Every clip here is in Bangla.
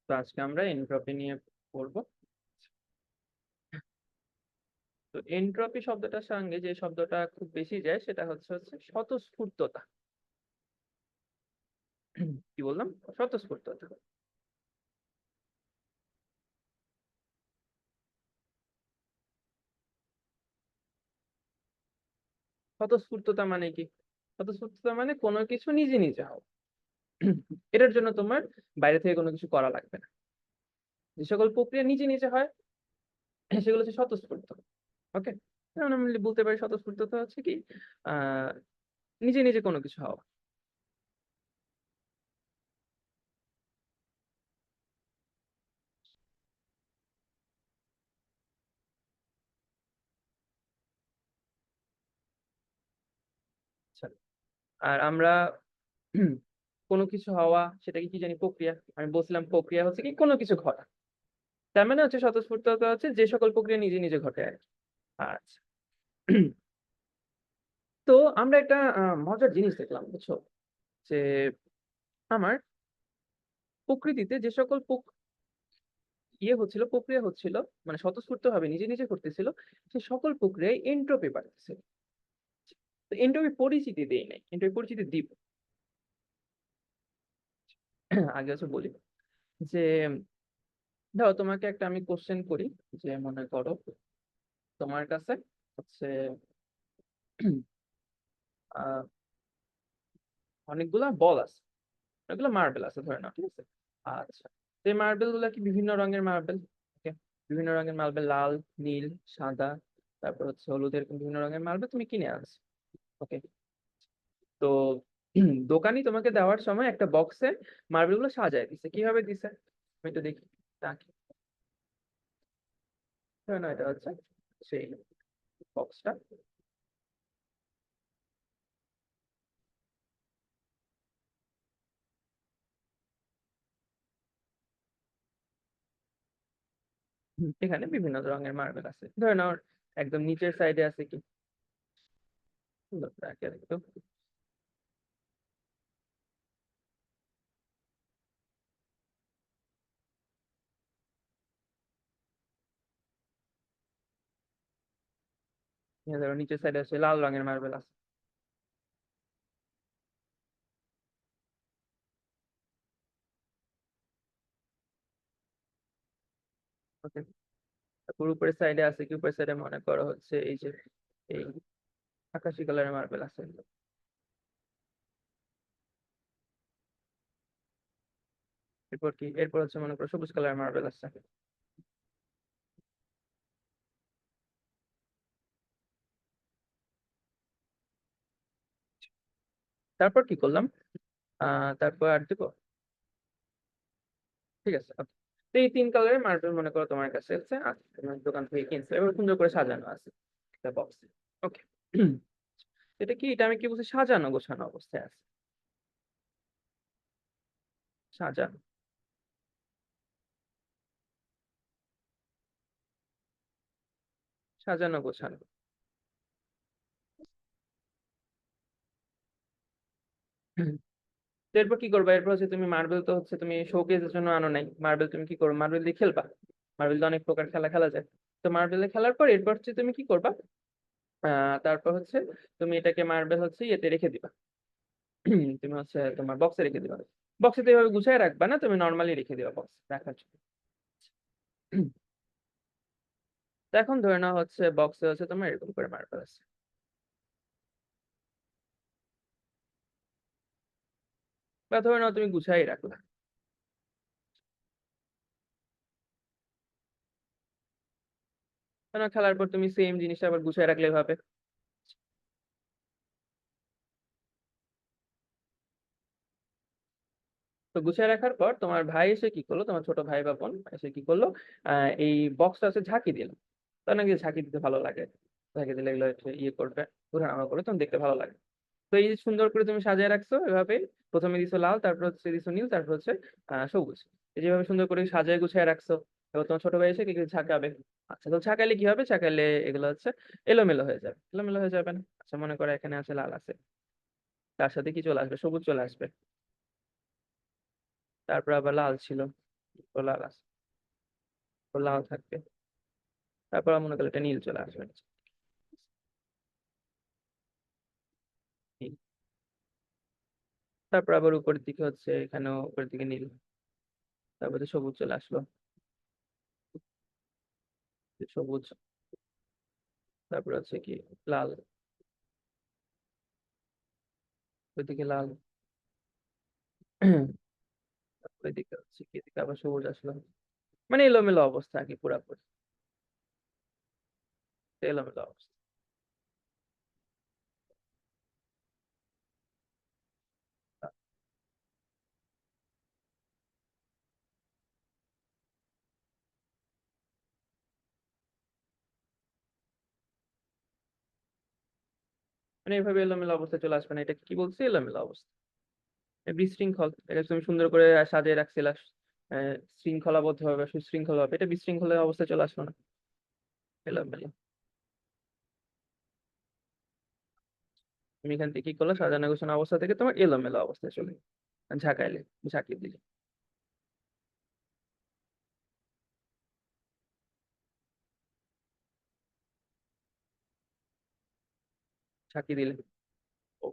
তো আজকে আমরা এনট্রপি নিয়ে পড়বো। তো এনট্রপি শব্দটার সঙ্গে যে শব্দটা খুব বেশি যায় সেটা হচ্ছে স্বতঃস্ফূর্ততা। কি বললাম? স্বতঃস্ফূর্ততা। স্বতঃস্ফূর্ততা মানে কি? স্বতঃস্ফূর্ততা মানে কোনো কিছু নিজে নিজে হও। এটার জন্য তোমার বাইরে থেকে কোনো কিছু করা লাগবে না। যে সকল প্রক্রিয়া নিজে নিজে হয় সেগুলো হচ্ছে স্বতঃস্ফূর্ত। ওকে, আমরা বলতে পারি স্বতঃস্ফূর্ততা হচ্ছে কি আহ নিজে নিজে কোনো কিছু হওয়া। আচ্ছা, আর আমরা কোনো কিছু হওয়া সেটাকে কি জানি? প্রক্রিয়া। আমি বলছিলাম প্রক্রিয়া হচ্ছে কি কোনো কিছু ঘটা। তার মানে হচ্ছে স্বতঃস্ফূর্ততা হচ্ছে যে সকল প্রক্রিয়া নিজে নিজে ঘটে আর কি। আচ্ছা। তো আমরা একটা মজার জিনিস দেখলাম, বুঝছো? যে আমার প্রকৃতিতে যে সকল প্রক্রিয়া হচ্ছিল, মানে স্বতঃস্ফূর্ত ভাবে নিজে নিজে ঘটতেছিল, সে সকল প্রক্রিয়ায় এন্ট্রপি বাড়তেছিল। তো এন্ট্রপি পরিচিতি দেই নাই, এন্ট্রপি পরিচিতি দিব। আগে হচ্ছে বলি যে ধরো তোমাকে একটা আমি কোশ্চেন করি, যে মনে করো তোমার কাছে হচ্ছে আহ অনেকগুলা বল আছে, অনেকগুলো মার্বেল আছে ধরে নাও, ঠিক আছে? আচ্ছা, তো এই মার্বেল গুলা কি বিভিন্ন রঙের মার্বেল? ওকে, বিভিন্ন রঙের মার্বেল, লাল, নীল, সাদা, তারপর হচ্ছে হলুদ, এরকম বিভিন্ন রঙের মার্বেল তুমি কিনে আনছো। ওকে, তো দোকানি তোমাকে দেওয়ার সময় একটা বক্সে মার্বেল গুলো সাজায় দিছে। কিভাবে দিছে? আমি তো দেখি তাকে, না এটা হচ্ছে সেই বক্সটা। এখানে বিভিন্ন রঙের মার্বেল আছে, ধরে নাও একদম নিচের সাইডে আছে কি, সুন্দর করে আঁকে একটু। ধরো নিচের সাইডে আছে লাল রঙের মার্বেল আছে। ওকে, তারপর উপরের সাইডে আছে কি, উপরের সাইডে মনে করো হচ্ছে এই যে এই আকাশি কালারের মার্বেল আছে। এরপর কি, এরপর হচ্ছে মনে করো সবুজ কালারের মার্বেল আছে। তারপর কি করলাম? তারপর আর দিব। ঠিক আছে, okay. তো এই তিন কালারের মার্বেল মনে করো তোমার কাছে আছে, আচ্ছা, তোমার দোকান থেকে কিনছে, এবার সুন্দর করে সাজানো আছে একটা বক্সে। ওকে, এটা কি, এটা আমি কি বলছি? সাজানো গোছানো অবস্থায় আছে। সাজানো, সাজানো গোছানো। তো এরপর কি করবা? এরপর হচ্ছে তুমি মার্বেল তো হচ্ছে তুমি শোকেজের জন্য আনো নাই মার্বেল, তুমি কি করবে? মার্বেল দিয়ে খেলবা। মার্বেল দিয়ে অনেক প্রকার খেলা খেলা যায়। তো মার্বেলে খেলার পর এরপর হচ্ছে তুমি কি করবা? তারপর হচ্ছে তুমি এটাকে মার্বেল হচ্ছে ইয়েতে রেখে দিবা। তুমি হচ্ছে তোমার বক্সে রেখে দিবা। বক্সে তো এভাবে গুছায় রাখবা না, তুমি নর্মালি রেখে দিবা বক্স রাখার জন্য। তো এখন ধরে নাও হচ্ছে বক্সে হচ্ছে তোমার এরকম করে মার্বেল আছে, বা ধরে নাও তুমি গুছাই রাখলা। ধরে নাও খেলার পর তুমি সেম জিনিসটা আবার গুছাই রাখলে এভাবে। তো গুছিয়ে রাখার পর তোমার ভাই এসে কি করলো, তোমার ছোট ভাই বা বোন এসে কি করলো, এই বক্সটা হচ্ছে ঝাঁকি দিল। তার নাকি ঝাঁকি দিতে ভালো লাগে, ঝাঁকি দিলে এগুলো একটু ইয়ে করবে, ঘোরানো করবে, তখন দেখতে ভালো লাগে। তো এই যে সুন্দর করে তুমি সাজিয়ে রাখছো এভাবে, প্রথমে দিছো লাল, তারপর হচ্ছে দিছো নীল, তারপর হচ্ছে সবুজ। এই যেভাবে সুন্দর করে সাজিয়ে গুছিয়ে রাখছো, এবার তোমার ছোট ভাই এসে কি ঝাঁকাবে। আচ্ছা, তো ঝাঁকাইলে কি হবে? ঝাঁকাইলে এগুলো হচ্ছে এলোমেলো হয়ে যাবে। এলোমেলো হয়ে যাবে না? আচ্ছা, মনে করো এখানে আছে লাল আছে, তার সাথে কি চলে আসবে? সবুজ চলে আসবে। তারপর আবার লাল ছিল, ও লাল আছে, ও লাল থাকবে, তারপর মনে করলে এটা নীল চলে আসবে। নীল। তারপর আবার উপরের দিকে হচ্ছে, এখানেও উপরের দিকে নীল, তারপরে সবুজ চলে আসলো, সবুজ, তারপর হচ্ছে কি লাল, ওইদিকে লাল, ওইদিকে হচ্ছে কি, এদিকে আবার সবুজ আসলো, মানে এলোমেলো অবস্থা আর কি, পুরাপুরি এলোমেলো অবস্থা। মানে এইভাবে এলোমেলো অবস্থা চলে আসবে না, এটা কি বলছে, এলোমেলো অবস্থা, বিশৃঙ্খল। এটা তুমি সুন্দর করে সাজিয়ে রাখছিলা, শৃঙ্খলাবদ্ধ ভাবে, সুশৃঙ্খল ভাবে, এটা বিশৃঙ্খল অবস্থা চলে আসলো না, এলোমেলো। তুমি এখান থেকে কি করলো, সাজানো গোছানো অবস্থা থেকে তোমার এলোমেলো অবস্থায় চলে গেলো। ঝাঁকাইলে, ঝাঁকিয়ে দিলে, ঝাঁকিয়ে দিলে। ও,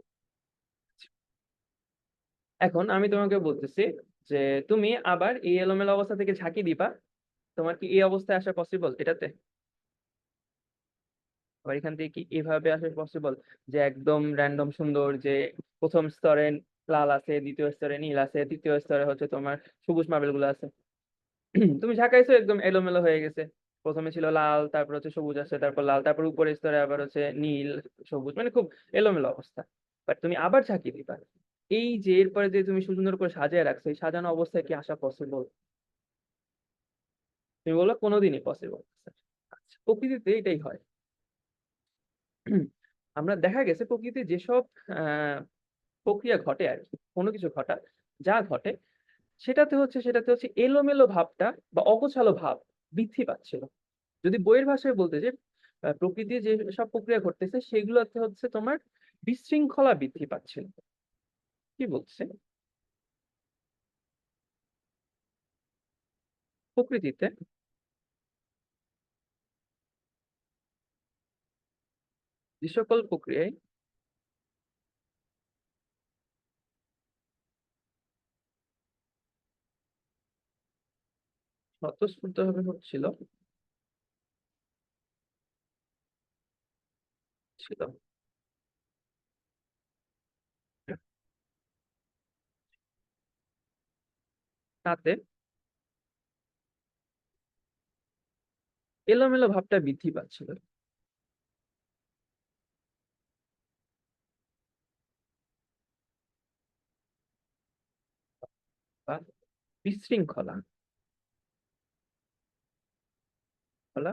এখন আমি তোমাকে বলতেছি যে তুমি আবার এই এলোমেলো অবস্থা থেকে ঝাঁকি দিবা, তোমার কি এই অবস্থায় আসা পসিবল এটাতে? আবার এখান থেকে কি এভাবে আসা পসিবল, যে একদম র্যান্ডম সুন্দর, যে প্রথম স্তরে লাল আছে, দ্বিতীয় স্তরে নীল আছে, তৃতীয় স্তরে হচ্ছে তোমার সবুজ মার্বেল গুলো আছে। তুমি ঝাঁকাইছো একদম এলোমেলো হয়ে গেছে, প্রথমে ছিল লাল, তারপর হচ্ছে সবুজ আছে, তারপর লাল, তারপর উপরের স্তরে আবার হচ্ছে নীল, সবুজ, মানে খুব এলোমেলো অবস্থা। বাট তুমি আবার ঝাঁকিয়ে দিবা, এই যে এরপরে যে তুমি সুন্দর করে সাজিয়ে রাখছো, এই সাজানো অবস্থায় কি আসা পসিবল? তুমি বললো কোনোদিনই পসিবল। আচ্ছা, প্রকৃতিতে এটাই হয়। আমরা দেখা গেছে প্রকৃতিতে যেসব আহ প্রক্রিয়া ঘটে আর কি, কোনো কিছু ঘটা, যা ঘটে সেটাতে হচ্ছে এলোমেলো ভাবটা বা অগোছালো ভাব বৃদ্ধি পাচ্ছিল। যদি বইয়ের ভাষায় বলতে যে প্রকৃতির যে সব প্রক্রিয়া ঘটতেছে সেগুলোতে হচ্ছে তোমার বিশৃঙ্খলা বৃদ্ধি পাচ্ছিল। কি বলছে? প্রকৃতিতে যে সকল প্রক্রিয়ায় স্বতঃস্ফূর্ত ভাবে হচ্ছিল, ছিল, তাতে এলোমেলো ভাবটা বৃদ্ধি পাচ্ছিল বা বিশৃঙ্খলা ফলা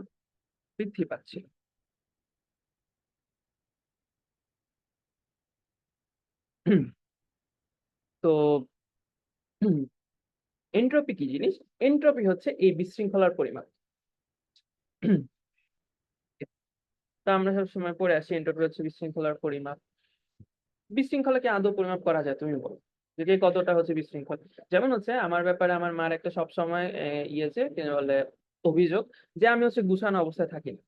বৃদ্ধি পাচ্ছিল। তো এন্ট্রপি কি জিনিস? এন্ট্রপি হচ্ছে এই বিশৃঙ্খলার পরিমাপ। তা আমরা সবসময় পড়ে আসি এন্ট্রপি হচ্ছে বিশৃঙ্খলার পরিমাপ। বিশৃঙ্খলা কি আদৌ পরিমাপ করা যায়, তুমি বলো, যে কে কতটা হচ্ছে বিশৃঙ্খল? যেমন হচ্ছে আমার ব্যাপারে আমার মার একটা সব সময় ইয়েছে কি বলে, অভিযোগ, যে আমি হচ্ছে গুছানো অবস্থায় থাকি না,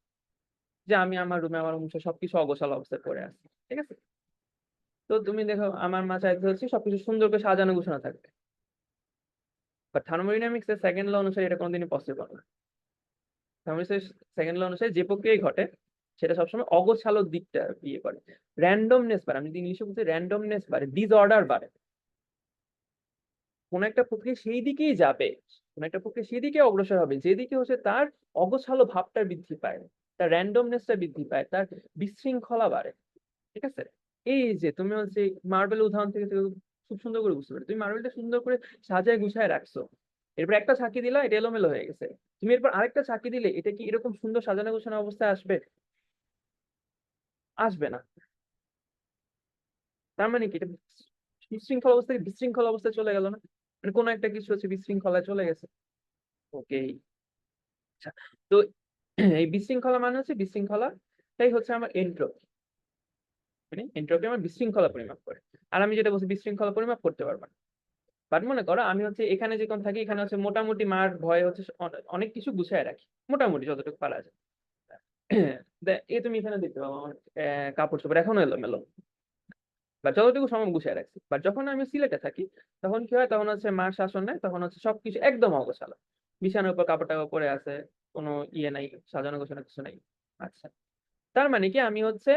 যে আমি আমার রুমে আমার মুছে সবকিছু অগোছালো অবস্থায় পড়ে আছি। ঠিক আছে? তো তুমি দেখো আমার মা চাইতে হচ্ছে সবকিছু সুন্দর করে সাজানো গুছানো থাকবে, বাট থার্মোডাইনামিক্স এর সেকেন্ড ল অনুসারে এটা কোনোদিনই পসিবল না। থার্মোডাইনামিক্স সেকেন্ড ল অনুসারে যে প্রক্রিয়াই ঘটে সেটা সবসময় অগোছালো দিকটা ইয়ে করে, র্যান্ডমনেস বাড়ে, আমি যদি ইংলিশে বলছি র্যান্ডমনেস বাড়ে, ডিসঅর্ডার বাড়ে। কোন একটা প্রক্রিয়া সেই দিকেই যাবে, কোন একটা প্রক্রিয়া সেই দিকে অগ্রসর হবে যেদিকে হচ্ছে তার অগোছালো ভাবটা বৃদ্ধি পায়, তার র্যান্ডমনেসটা বৃদ্ধি পায়, তার বিশৃঙ্খলা বাড়ে। ঠিক আছে? এই যে তুমি হচ্ছে মার্বেল উদাহরণ থেকে তুমি খুব সুন্দর করে বুঝতে পারো, তুমি মার্বেলটা সুন্দর করে সাজায় গুছায় রাখছো, এরপর একটা ছাকি দিলা, এটা এলোমেলো হয়ে গেছে, তুমি এরপর আরেকটা ছাকি দিলে এটা কি এরকম সুন্দর সাজানো গোছানো অবস্থায় আসবে? আসবে না। তার মানে কি এটা বিশৃঙ্খল অবস্থা থেকে বিশৃঙ্খল অবস্থায় চলে গেল না? মানে কোনো একটা কিছু হচ্ছে বিশৃঙ্খলায় চলে গেছে। ওকে। আচ্ছা, তো এই বিশৃঙ্খলা মানে হচ্ছে বিশৃঙ্খলাটাই হচ্ছে আমার এন্ট্রপি, মানে এন্ট্রপি আমার বিশৃঙ্খলা পরিমাপ করে। আর আমি যেটা বলছি বিশৃঙ্খলা পরিমাপ করতে পারবো না। বাট মনে করো আমি হচ্ছে এখানে যখন থাকি, এখানে হচ্ছে মোটামুটি মার ভয় হচ্ছে অনেক কিছু গুছায় রাখি, মোটামুটি যতটুকু পারা যায়। এই তুমি এখানে দেখতে পাবো আমার কাপড় চোপড় এখনো এলোমেলো, বা যতটুকু সময় গুছিয়ে রাখছি। বাট যখন আমি সিলেটে থাকি, তখন কি হয়, তখন হচ্ছে মার শাসন নেই, তখন হচ্ছে সবকিছু একদম অগোছালো, বিছানার উপর কাপড় টাপড় পরে আছে, কোনো ইয়ে নাই, সাজানো গোছানো কিছু নাই। আচ্ছা, তার মানে কি আমি হচ্ছে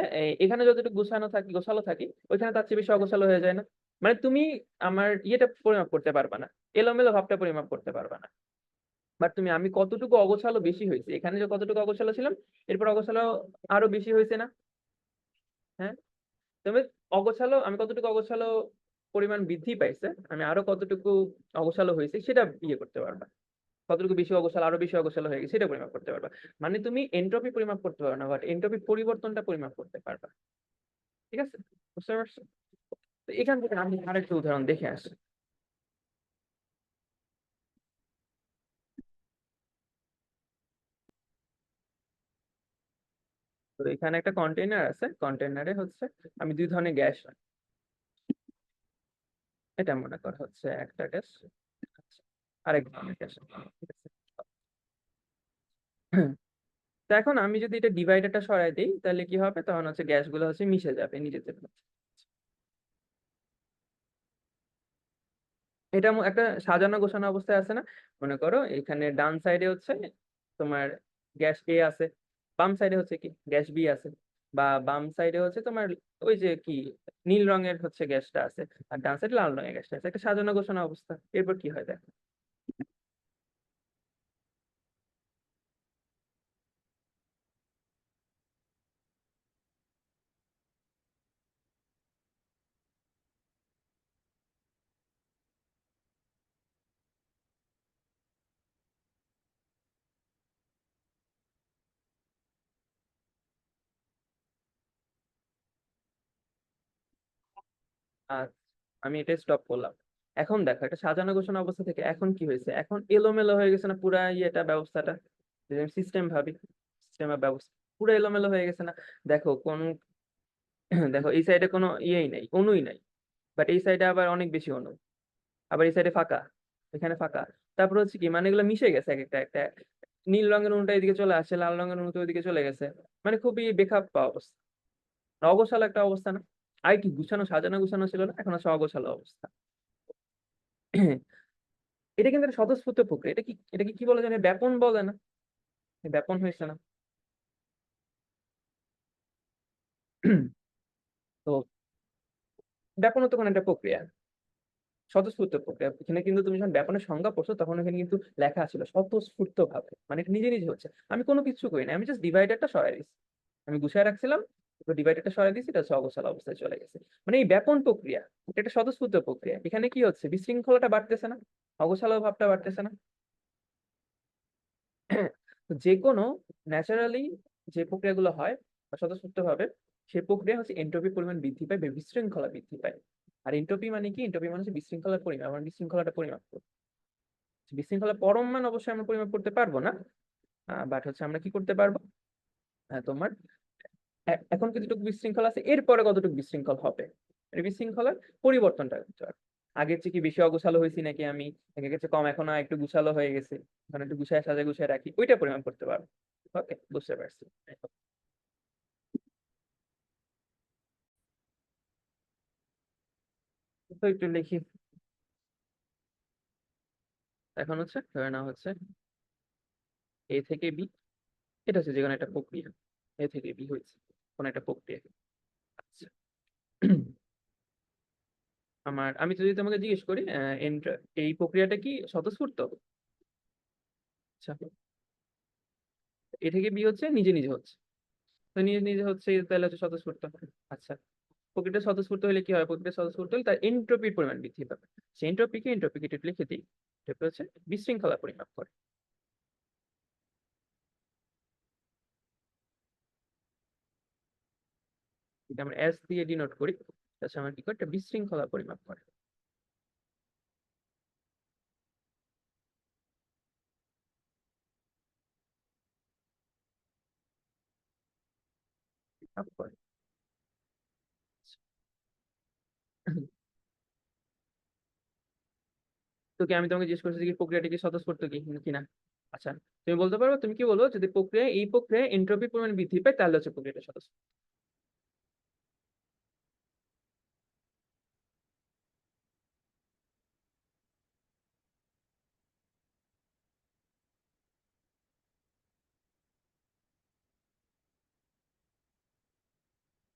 এখানে যতটুকু গোছানো থাকি, গোছালো থাকি, ওইখানে তার চেয়ে বেশি অগোছালো হয়ে যায় না? মানে তুমি আমার ইয়েটা পরিমাপ করতে পারবা না, এলোমেলো ভাবটা পরিমাপ করতে পারবা না। বাট তুমি আমি কতটুকু অগোছালো বেশি হয়েছে, এখানে যে কতটুকু অগোছালো ছিলাম, এরপর অগোছালো আরো বেশি হয়েছে না? হ্যাঁ। তবে অগোছালো, আমি কতটুকু অগোছালো পরিমাণ বৃদ্ধি পাইছে, আমি আরো কতটুকু অগোছালো হয়েছে সেটা ইয়ে করতে পারবা। কতটুকু বেশি অগোছালো, আরো বেশি অগোছালো হয়ে গেছে সেটা পরিমাপ করতে পারবা। মানে তুমি এন্ট্রপি পরিমাপ করতে পারবে না, বাট এন্ট্রপি পরিবর্তনটা পরিমাপ করতে পারবা। ঠিক আছে, বুঝতে পারছো? তো এখান থেকে আমি আরেকটা উদাহরণ দেখে আসি। তো এখানে একটা কন্টেইনার আছে, কন্টেইনারে হচ্ছে আমি দুই ধরনের গ্যাস, এটা মনে কর হচ্ছে একটা গ্যাস, আরেক ধরনের গ্যাস। ঠিক আছে। তো এখন আমি যদি এটা ডিভাইডারটা সরাই দিই, তাহলে কি হবে, তখন হচ্ছে গ্যাসগুলো হচ্ছে মিশে যাবে নিজেদের মধ্যে। এটা একটা সাজানো গোছানো অবস্থায় আছে না? মনে করো এখানে ডান সাইডে হচ্ছে তোমার গ্যাস এ আছে, বাম সাইডে হচ্ছে কি গ্যাস বি আছে, বা বাম সাইডে হচ্ছে তোমার ওই যে কি নীল রঙের হচ্ছে গ্যাসটা আছে, আর ডান সাইডে লাল রঙের গ্যাসটা আছে, একটা সাজানো গোছানো অবস্থা। এরপর কি হয় দেখো। আর আমি এটা স্টপ করলাম। এখন দেখো একটা সাজানো গোছানো অবস্থা থেকে এখন কি হয়েছে, এখন এলোমেলো হয়ে গেছে না পুরা ইয়েটা, ব্যবস্থাটা, সিস্টেম ভাবি, সিস্টেম বা ব্যবস্থা পুরো এলোমেলো হয়ে গেছে না? দেখো কোন দেখো এই সাইডে কোনো ইয়েই নাই, অনুই নাই, বাট এই সাইডে আবার অনেক বেশি অনু, আবার এই সাইডে ফাঁকা, এখানে ফাঁকা। তারপর হচ্ছে কি মানে এগুলো মিশে গেছে এক একটা একটা, নীল রঙের অনুটা এদিকে চলে আসছে, লাল রঙের অনুটা ওইদিকে চলে গেছে। মানে খুবই বেখাপ্পা অবস্থা, অগোছালো একটা অবস্থা না? আগে কি গুছানো সাজানো গুছানো ছিল না, এখন আছে অগোছালো অবস্থা। এটা কিন্তু একটা স্বতঃস্ফূর্ত প্রক্রিয়া, এটা কি কি বলে জানি, ব্যাপন বলে না? ব্যাপন হয়েছে না? তো ব্যাপনও তো কোনো একটা প্রক্রিয়া, স্বতঃস্ফূর্ত প্রক্রিয়া। এখানে কিন্তু তুমি যখন ব্যাপনের সংজ্ঞা পড়ছো, তখন এখানে কিন্তু লেখা ছিল স্বতঃস্ফূর্ত ভাবে, মানে এটা নিজে নিজে হচ্ছে, আমি কোনো কিছু করি না, আমি জাস্ট ডিভাইডারটা সরাই দিচ্ছি, আমি গুছিয়ে রাখছিলাম, তো ডিভাইডারটা সরাই দিচ্ছি, এটা হচ্ছে অগোছালো অবস্থায় চলে গেছে। মানে এই ব্যাপন প্রক্রিয়া, এটা একটা স্বতঃস্ফূর্ত প্রক্রিয়া। এখানে কি হচ্ছে, বিশৃঙ্খলাটা বাড়তেছে না, অগোছালো ভাবটা বাড়তেছে না? তো যে কোনো ন্যাচারালি যে প্রক্রিয়াগুলো হয় বা স্বতঃস্ফূর্ত ভাবে, সেই প্রক্রিয়া হচ্ছে এন্ট্রপির পরিমাণ বৃদ্ধি পায় বা বিশৃঙ্খলা বৃদ্ধি পায়। আর এন্ট্রপি মানে কি, এন্ট্রপি মানে হচ্ছে বিশৃঙ্খলার পরিমাণ, আমরা বিশৃঙ্খলাটা পরিমাপ করি। বিশৃঙ্খলা পরম মান অবশ্যই আমরা পরিমাপ করতে পারবো না, বাট হচ্ছে আমরা কি করতে পারবো, তোমার এখন কতটুকু বিশৃঙ্খলা আছে, এরপরে কতটুকু বিশৃঙ্খল হবে, এই বিশৃঙ্খলার পরিবর্তনটা করতে পারবো। আগের চেয়ে কি বেশি অগোছালো হয়েছি নাকি আমি, আগের কাছে কম, এখন একটু গুছালো হয়ে গেছে, এখন একটু গুছায় সাজা গুছায় রাখি, ওইটা পরিমাপ করতে পারবো। ওকে, বুঝতে পারছি। তো একটু লিখি। এখন হচ্ছে ধরে নেওয়া হচ্ছে এ থেকে বি, এটা হচ্ছে যে কোনো একটা প্রক্রিয়া, এ থেকে বি হয়েছে কোন একটা প্রক্রিয়া। আচ্ছা, আমি যদি তোমাকে জিজ্ঞেস করি এই প্রক্রিয়াটা কি স্বতঃস্ফূর্ত? আচ্ছা, এ থেকে বি হচ্ছে নিজে নিজে হচ্ছে, তো নিজে নিজে হচ্ছে তাহলে হচ্ছে স্বতঃস্ফূর্ত। আচ্ছা, প্রকৃতিটা স্বতঃস্ফূর্ত হলে কি হয়, প্রকৃতিটা স্বতঃস্ফূর্ত হলে তার এন্ট্রপির পরিমাণ বৃদ্ধি পাবে। সেই এন্ট্রপিকে একটু লিখে দিই, এটা হচ্ছে বিশৃঙ্খলা পরিমাপ করে। এটা আমরা এস দিয়ে ডিনোট করি, তাছাড়া আমরা কি করি, একটা বিশৃঙ্খলা পরিমাপ করে, পরিমাপ করে। তোকে আমি তোমাকে জিজ্ঞেস করছি যে কি প্রক্রিয়াটি কি স্বতঃস্ফূর্ত কিনা। আচ্ছা, তুমি বলতে পারো, তুমি কি বলবো, যদি এই প্রক্রিয়ায় এন্ট্রপির পরিমাণ বৃদ্ধি পায় তাহলে হচ্ছে প্রক্রিয়াটা স্বতঃস্ফূর্ত।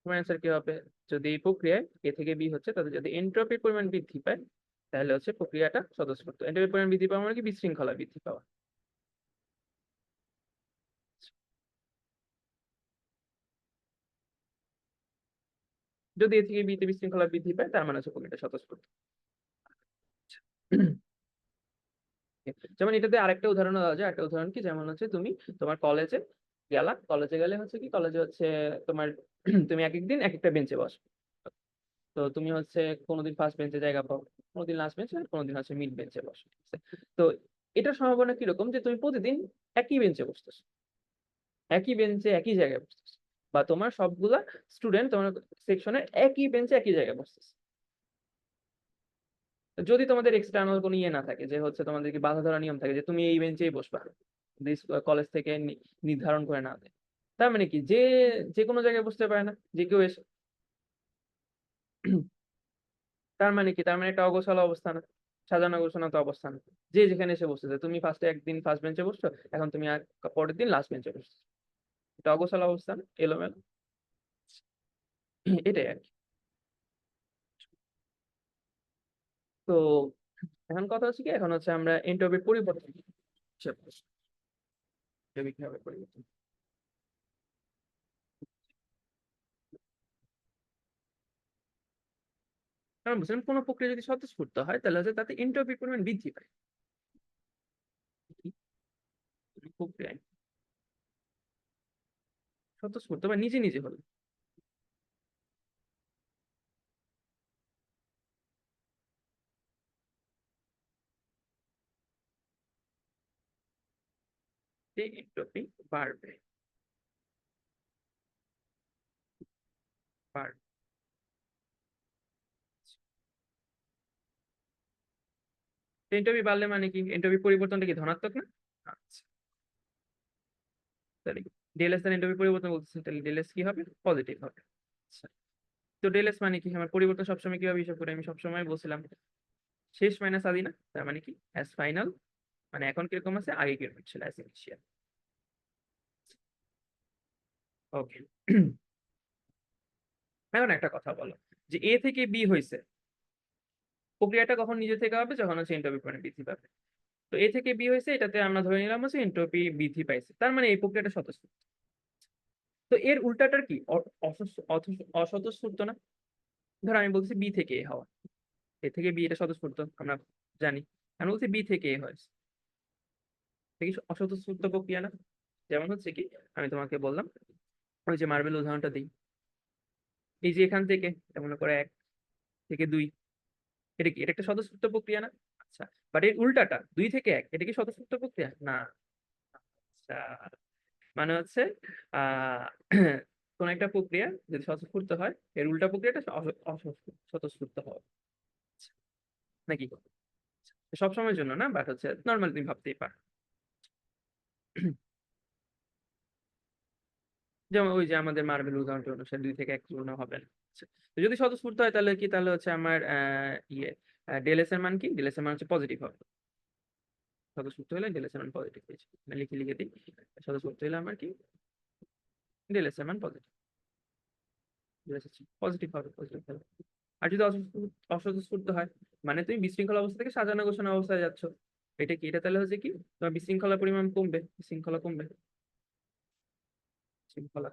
তোমার অ্যান্সার কি হবে? যদি এই প্রক্রিয়ায় এ থেকে বি হচ্ছে, তাতে যদি এন্ট্রপির পরিমাণ বৃদ্ধি পায় তাহলে হচ্ছে প্রক্রিয়াটা স্বতঃস্ফূর্ত। এন্ট্রপির পরিমাণ বৃদ্ধি পাওয়া মানে কি বিশৃঙ্খলা বৃদ্ধি পাওয়া। যদি এ থেকে বিতে বিশৃঙ্খলা বৃদ্ধি পায় তার মানে হচ্ছে প্রক্রিয়াটা স্বতঃস্ফূর্ত। যেমন এটাতে আরেকটা উদাহরণ দেওয়া যায়। একটা উদাহরণ কি, যেমন হচ্ছে তুমি তোমার কলেজে গেলা, কলেজে গেলে হচ্ছে কি, কলেজে হচ্ছে তোমার তুমি এক এক দিন এক একটা বেঞ্চে বসো। তো তুমি হচ্ছে কোনোদিন ফার্স্ট বেঞ্চে জায়গা পাও, কোনোদিন লাস্ট বেঞ্চে, আর কোনোদিন হচ্ছে মিড বেঞ্চে বসো, ঠিক আছে? তো এটার সম্ভাবনা কিরকম যে তুমি প্রতিদিন একই বেঞ্চে বসতেছো, একই বেঞ্চে একই জায়গায় বসতেছো, বা তোমার সবগুলা স্টুডেন্ট তোমার সেকশনের একই বেঞ্চে একই জায়গায় বসতেছে। যদি তোমাদের এক্সটার্নাল কোনো ইয়ে না থাকে, যে হচ্ছে তোমাদেরকে বাধা ধরা নিয়ম থাকে যে তুমি এই বেঞ্চেই বসবা, কলেজ থেকে নির্ধারণ করে না দেয়, তার মানে কি যে যে কোনো জায়গায় বসতে পারে না, যে কেউ এসে। তার মানে কি, তার মানে একটা অগোছালো অবস্থান, সাজানো গোছানো তো অবস্থান। যে যেখানে এসে বসতেছে, তুমি ফার্স্টে একদিন ফার্স্ট বেঞ্চে বসছো, এখন তুমি পরের দিন লাস্ট বেঞ্চে বসছো, এটা অগোছালো অবস্থান, এলোমেলো। এটাই আর কি। তো এখন কথা হচ্ছে কি, এখন হচ্ছে আমরা এন্ট্রপির পরিবর্তন হিসেব করছি। এন্ট্রপি কিভাবে পরিবর্তন। কারণ বুঝলেন, কোনো প্রক্রিয়া যদি স্বতঃস্ফূর্ত হয় তাহলে হচ্ছে তাতে এন্ট্রপির পরিমাণ বৃদ্ধি পায়। প্রক্রিয়ায় স্বতঃস্ফূর্ত বা নিজে নিজে হলো, যে এন্ট্রপি বাড়বে, বাড়বে। এন্ট্রপি বাড়লে মানে কি, এন্ট্রপি পরিবর্তনটা কি ধনাত্মক না? আচ্ছা, তাহলে ডেল এস এর এন্ট্রপি পরিবর্তন বলতেছে, তাহলে ডেল এস কি হবে, পজিটিভ হবে। আচ্ছা, তো ডেল এস মানে কি, আমার পরিবর্তন সবসময় কিভাবে হিসাব করি, আমি সবসময় বলছিলাম শেষ মাইনাস আদি না, তার মানে কি অ্যাজ ফাইনাল, মানে এখন কিরকম আছে, আগে কিরকম ছিল অ্যাজ ইনিশিয়াল। ওকে। এখন একটা কথা বলো, যে এ থেকে বি হয়েছে, প্রক্রিয়াটা কখন নিজে থেকে হবে, যখন হচ্ছে এন্ট্রপি পরিমাণ বৃদ্ধি পাবে। তো এ থেকে বি হয়েছে, এটাতে আমরা ধরে নিলাম হচ্ছে এন্ট্রপি বৃদ্ধি পাইছে, তার মানে এই প্রক্রিয়াটা স্বতঃস্ফূর্ত। তো এর উল্টাটার কি, অস্বতঃস্ফূর্ত না? ধর আমি বলছি বি থেকে এ হওয়া, এ থেকে বি এটা স্বতঃস্ফূর্ত আমরা জানি, আমি বলছি বি থেকে এ হয়েছে, এটা কি অস্বতঃস্ফূর্ত প্রক্রিয়া না? যেমন হচ্ছে কি, আমি তোমাকে বললাম, ওই যে মার্বেল উদাহরণটা দিই, এই যে এখান থেকে মনে করে এক থেকে দুই, এটা কি, এটা একটা স্বতঃস্ফূর্ত প্রক্রিয়া না? আচ্ছা, বাট এর উল্টাটা দুই থেকে এক, এটা কি স্বতঃস্ফূর্ত প্রক্রিয়া না? আচ্ছা, মানে হচ্ছে আহ কোন একটা প্রক্রিয়া যদি স্বতঃস্ফূর্ত হয়, এর উল্টা প্রক্রিয়াটা স্বতঃস্ফূর্ত হবে, নাকি? সবসময়ের জন্য না, বাট হচ্ছে নর্মাল তুমি ভাবতেই পারো। যেমন ওই যে আমাদের মার্বেল উদাহরণটা অনুসারে দুই থেকে এক তুলনা হবে না। আচ্ছা, তো যদি স্বতঃস্ফূর্ত হয় তাহলে কি, তাহলে হচ্ছে আমার ইয়ে ডেল এস এর মান কি, ডেল এস এর মান হচ্ছে পজিটিভ হবে। স্বতঃস্ফূর্ত হলে ডেল এস এর মান পজিটিভ হয়েছে, লিখে লিখে দিই, স্বতঃস্ফূর্ত হলে আমার কি, ডেল এস এর মান পজিটিভ, পজিটিভ হবে, পজিটিভ হবে। আর যদি অস্বতঃস্ফূর্ত হয়, মানে তুমি বিশৃঙ্খলা অবস্থা থেকে সাজানো গোছানো অবস্থায় যাচ্ছ, এটা কি, এটা তাহলে হচ্ছে কি, তোমার বিশৃঙ্খলার পরিমাণ কমবে, বিশৃঙ্খলা কমবে, শৃঙ্খলা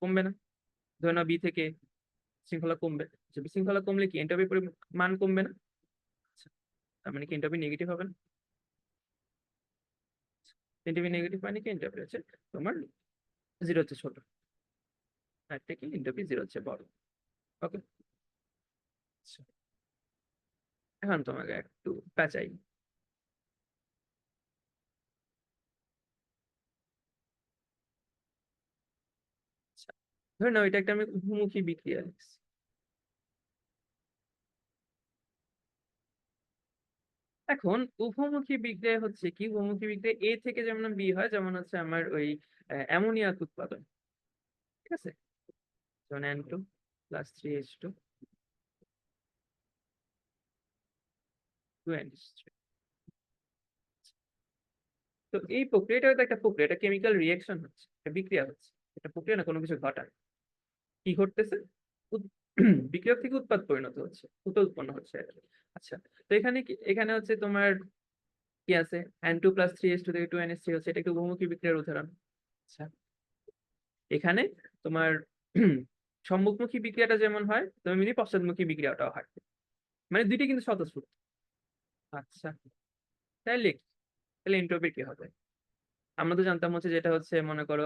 কমবে না? ধরে নাও বি থেকে শৃঙ্খলা কমবে, যে বিশৃঙ্খলা কমলে কি এন্ট্রপি মান কমবে না? আচ্ছা, তার মানে কি এন্ট্রপি নেগেটিভ হবে না? এন্ট্রপি নেগেটিভ মানে কি, এন্ট্রপি হচ্ছে তোমার জিরো হচ্ছে ছোট, আর একটা কি এন্ট্রপি জিরো হচ্ছে বড়। ওকে। এখন তোমাকে একটু পেঁচাই। আচ্ছা, ধরে নাও এটা একটা আমি উভমুখী বিক্রিয়া, এখন উভমুখী বিক্রিয়া হচ্ছে কি, উভমুখী বিক্রিয়া এ থেকে যেমন বি হয়, যেমন হচ্ছে আমার ওই অ্যামোনিয়াক উৎপাদন, ঠিক আছে, যেমন N2 + 3H2 2NH3। তো এই প্রক্রিয়াটা তো একটা প্রক্রিয়া, এটা কেমিক্যাল রিয়েকশন হচ্ছে, একটা বিক্রিয়া হচ্ছে, এটা প্রক্রিয়া না, কোনো কিছু ঘটায়। কি ঘটতেছে? বিক্রিয়ক থেকে উৎপাদ পরিণত হচ্ছে, উৎপন্ন হচ্ছে আর কি। আচ্ছা, তো এখানে কি, এখানে হচ্ছে তোমার কি আছে, N2 + 3H2 থেকে 2NH3 হচ্ছে, এটা একটু বহুমুখী বিক্রিয়ার উদাহরণ। আচ্ছা, এখানে তোমার সম্মুখমুখী বিক্রিয়াটা যেমন হয়, তেমনি পশ্চাৎমুখী বিক্রিয়াটাও হয়, মানে দুইটা কিন্তু স্বতঃস্ফূর্ত। আচ্ছা, তাহলে তাহলে এন্ট্রপি কি হবে? আমরা তো জানতাম হচ্ছে যেটা হচ্ছে, মনে করো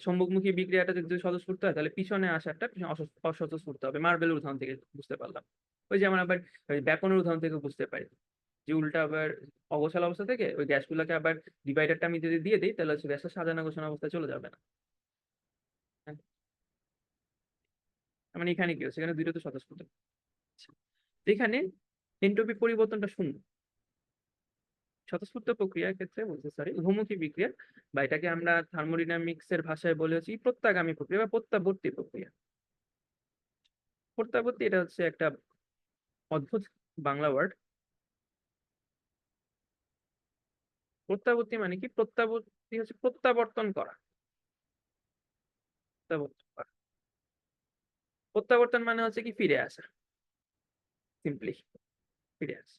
সম্মুখমুখী বিক্রিয়াটা যদি স্বতঃস্ফূর্ত হয়, তাহলে পিছনে আসারটা পিছনে অস্বতঃস্ফূর্ত হবে। মার্বেলের উদাহরণ থেকে বুঝতে পারলাম। ওই যে আমরা আবার ওই ব্যাকনের উদাহরণ থেকে বুঝতে পারি যে উল্টা আবার অগোছালো অবস্থা থেকে ওই গ্যাসগুলোকে আবার ডিভাইডারটা আমি যদি দিয়ে দিই, তাহলে হচ্ছে গ্যাসটা সাজানো গোছানো অবস্থায় চলে যাবে না। হ্যাঁ, মানে এখানে কি হচ্ছে, এখানে দুইটা তো স্বতঃস্ফূর্ত। আচ্ছা, এখানে এন্ট্রপি পরিবর্তনটা শূন্য। স্বতঃস্ফূর্ত প্রক্রিয়ার ক্ষেত্রে বলতে, সরি, উভমুখী বিক্রিয়া, বা এটাকে আমরা থার্মোডিনামিক্স এর ভাষায় বলে হচ্ছে প্রত্যাগামী প্রক্রিয়া বা প্রত্যাবর্তী প্রক্রিয়া। প্রত্যাবর্তী এটা হচ্ছে একটা অদ্ভুত বাংলা ওয়ার্ড। প্রত্যাবর্তী মানে কি? প্রত্যাবর্তী হচ্ছে প্রত্যাবর্তন করা। প্রত্যাবর্তন করা, প্রত্যাবর্তন মানে হচ্ছে কি ফিরে আসা, সিম্পলি ফিরে আসা।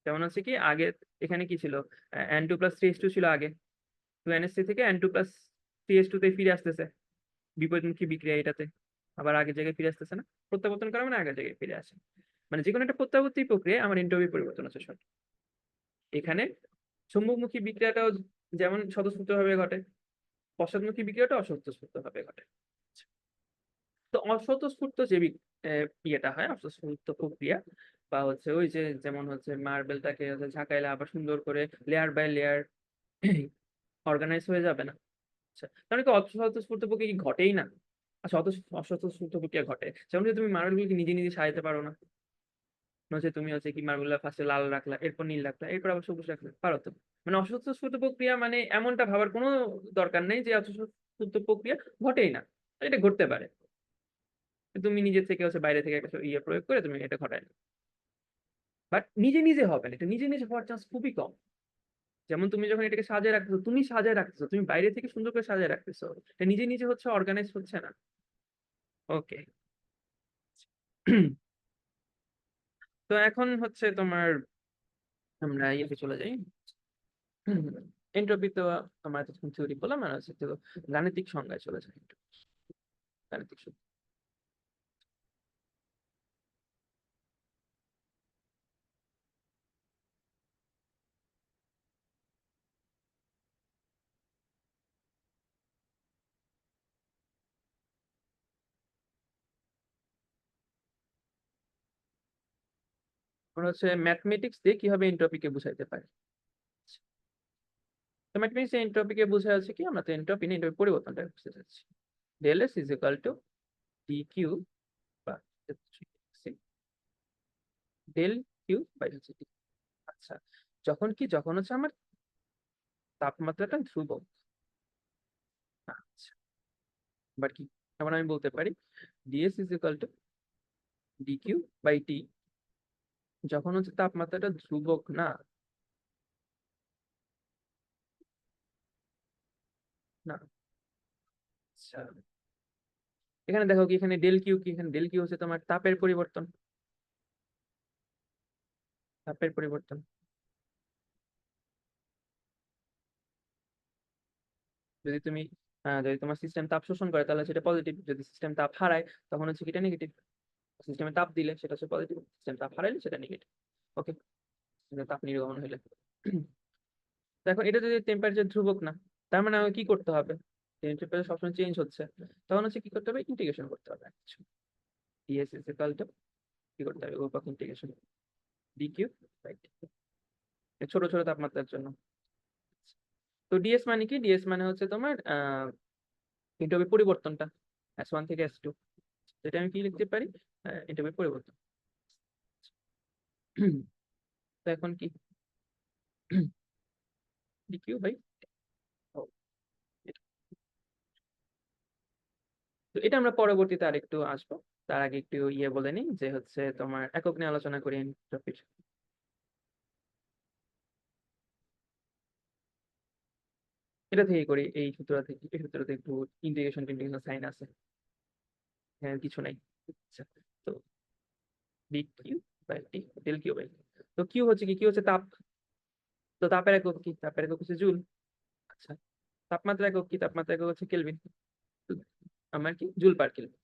যেমন হচ্ছে কি আগে এখানে কি ছিল, N2 + 3H2 ছিল আগে, 2NH3 থেকে N2 + 3H2 তে ফিরে আসতেছে, বিপরীতমুখী বিক্রিয়া এটাতে আবার আগের জায়গায় ফিরে আসতেছে না। প্রত্যাবর্তন করা মানে আগের জায়গায় ফিরে আসে, মানে যে কোনো একটা প্রত্যাবর্তী প্রক্রিয়া আমার এন্ট্রপি পরিবর্তন হচ্ছে সঠিক। এখানে সম্মুখমুখী বিক্রিয়াটাও যেমন স্বতঃস্ফূর্ত ভাবে ঘটে, পশ্চাৎমুখী বিক্রিয়াটা অস্বতঃস্ফূর্ত ভাবে ঘটে। তো অস্বতঃস্ফূর্ত যে ইয়েটা হয়, অস্বতঃস্ফূর্ত প্রক্রিয়া, বা হচ্ছে ওই যে যেমন হচ্ছে মার্বেলটাকে হচ্ছে ঝাঁকাইলে আবার সুন্দর করে লেয়ার বাই লেয়ার অর্গানাইজ হয়ে যাবে না। আচ্ছা, তাহলে কি অস্বতঃস্ফূর্ত প্রক্রিয়া কি ঘটেই না? আচ্ছা, অস্বতঃস্ফূর্ত প্রক্রিয়া ঘটে, যেমন যে তুমি মার্বেলগুলোকে নিজে নিজে সাজাতে পারো না। হচ্ছে তুমি হচ্ছে কি মার্বেলটা ফার্স্টে লাল রাখলা, এরপর নীল রাখলা, এরপর আবার সবুজ রাখলা, পারো তো? মানে অস্বতঃস্ফূর্ত প্রক্রিয়া মানে এমনটা ভাবার কোনো দরকার নেই যে অস্বতঃস্ফূর্ত প্রক্রিয়া ঘটেই না, এটা ঘটতে পারে। তুমি নিজে থেকে হচ্ছে বাইরে থেকে একটা ইয়ে প্রয়োগ করে তুমি এটা ঘটায় না। বাট নিজে নিজে হবে না, এটা নিজে নিজে হওয়ার চান্স খুবই কম। যেমন তুমি যখন এটাকে সাজায় রাখতেছো, তুমি সাজায় রাখতেছো, তুমি বাইরে থেকে সুন্দর করে সাজায় রাখতেছো, এটা নিজে নিজে হচ্ছে অর্গানাইজ হচ্ছে না। ওকে। তো এখন হচ্ছে তোমার, আমরা ইয়েতে চলে যাই। এন্ট্রপি তো আমরা এতক্ষণ থিওরি বললাম, আর হচ্ছে তো গাণিতিক সংজ্ঞায় চলে যায় একটু। গাণিতিক সূত্র আমরা হচ্ছে ম্যাথমেটিক্স দিয়ে কিভাবে এন্ট্রপিকে বুঝাইতে পারি। তো ম্যাথমেটিক্স এন্ট্রপিকে বোঝা যাচ্ছে কি, আমরা তো এন্ট্রপি না, এন্ট্রপি পরিবর্তনটা বুঝতে চাচ্ছি। Del S is equal to D Q, বা ডেল কিউ বাই হচ্ছে ডি। আচ্ছা, যখন কি, যখন হচ্ছে আমার তাপমাত্রাটা ধ্রুবক। আচ্ছা, এবার কি, এবার আমি বলতে পারি DS is equal to D Q by T, যখন হচ্ছে তাপমাত্রাটা ধ্রুবক না। না, আচ্ছা, এখানে দেখো কি, এখানে ডেল কিউ কি, এখানে ডেল কিউ হচ্ছে তোমার তাপের পরিবর্তন, তাপের পরিবর্তন। যদি তুমি যদি তোমার সিস্টেম তাপ শোষণ করে তাহলে সেটা পজিটিভ, যদি সিস্টেম তাপ হারায় তখন হচ্ছে এটা নেগেটিভ। সিস্টেমে তাপ দিলে সেটা হচ্ছে পজিটিভ, সিস্টেম তাপ হারাইলে সেটা নেগেটিভ। ওকে, তাপ নির্গমন হইলে। তো এখন এটা যদি টেম্পারেচার ধ্রুবক না, তার মানে আমাকে কি করতে হবে? টেম্পারেচার সবসময় চেঞ্জ হচ্ছে, তখন হচ্ছে কি করতে হবে, ইন্টিগ্রেশন করতে হবে। ডিএস ইজ ইকুয়াল টু, কি করতে হবে, উপপাক ইন্টিগ্রেশন ডি কিউ বাই টি, ছোট ছোট তাপমাত্রার জন্য। তো ডিএস মানে কি, ডিএস মানে হচ্ছে তোমার এন্ট্রপি পরিবর্তনটা S1 থেকে S2, যেটা আমি কি লিখতে পারি, এন্ট্রপির পরিবর্তন। তো এখন কি ডিকিউ বাই, তো এটা আমরা পরবর্তীতে আরেকটু আসবো। তার আগে একটু বলে নিই যে হচ্ছে তোমার একক নিয়ে আলোচনা করি এন্ট্রপির। এটা থেকে করি, এই সূত্র থেকে, এই সূত্র থেকে একটু ইন্টিগ্রেশন টিন্টিগ্রেশন সাইন আছে, হ্যাঁ কিছু নাই। আচ্ছা, তো D Q by D del Q by, তো কিউ হচ্ছে কি, কিউ হচ্ছে তাপ। তো তাপের একক কি, তাপের একক হচ্ছে জুল। আচ্ছা, তাপমাত্রা একক কি, তাপমাত্রা একক হচ্ছে কেলভিন। আমার কি জুল পার কেলভিন।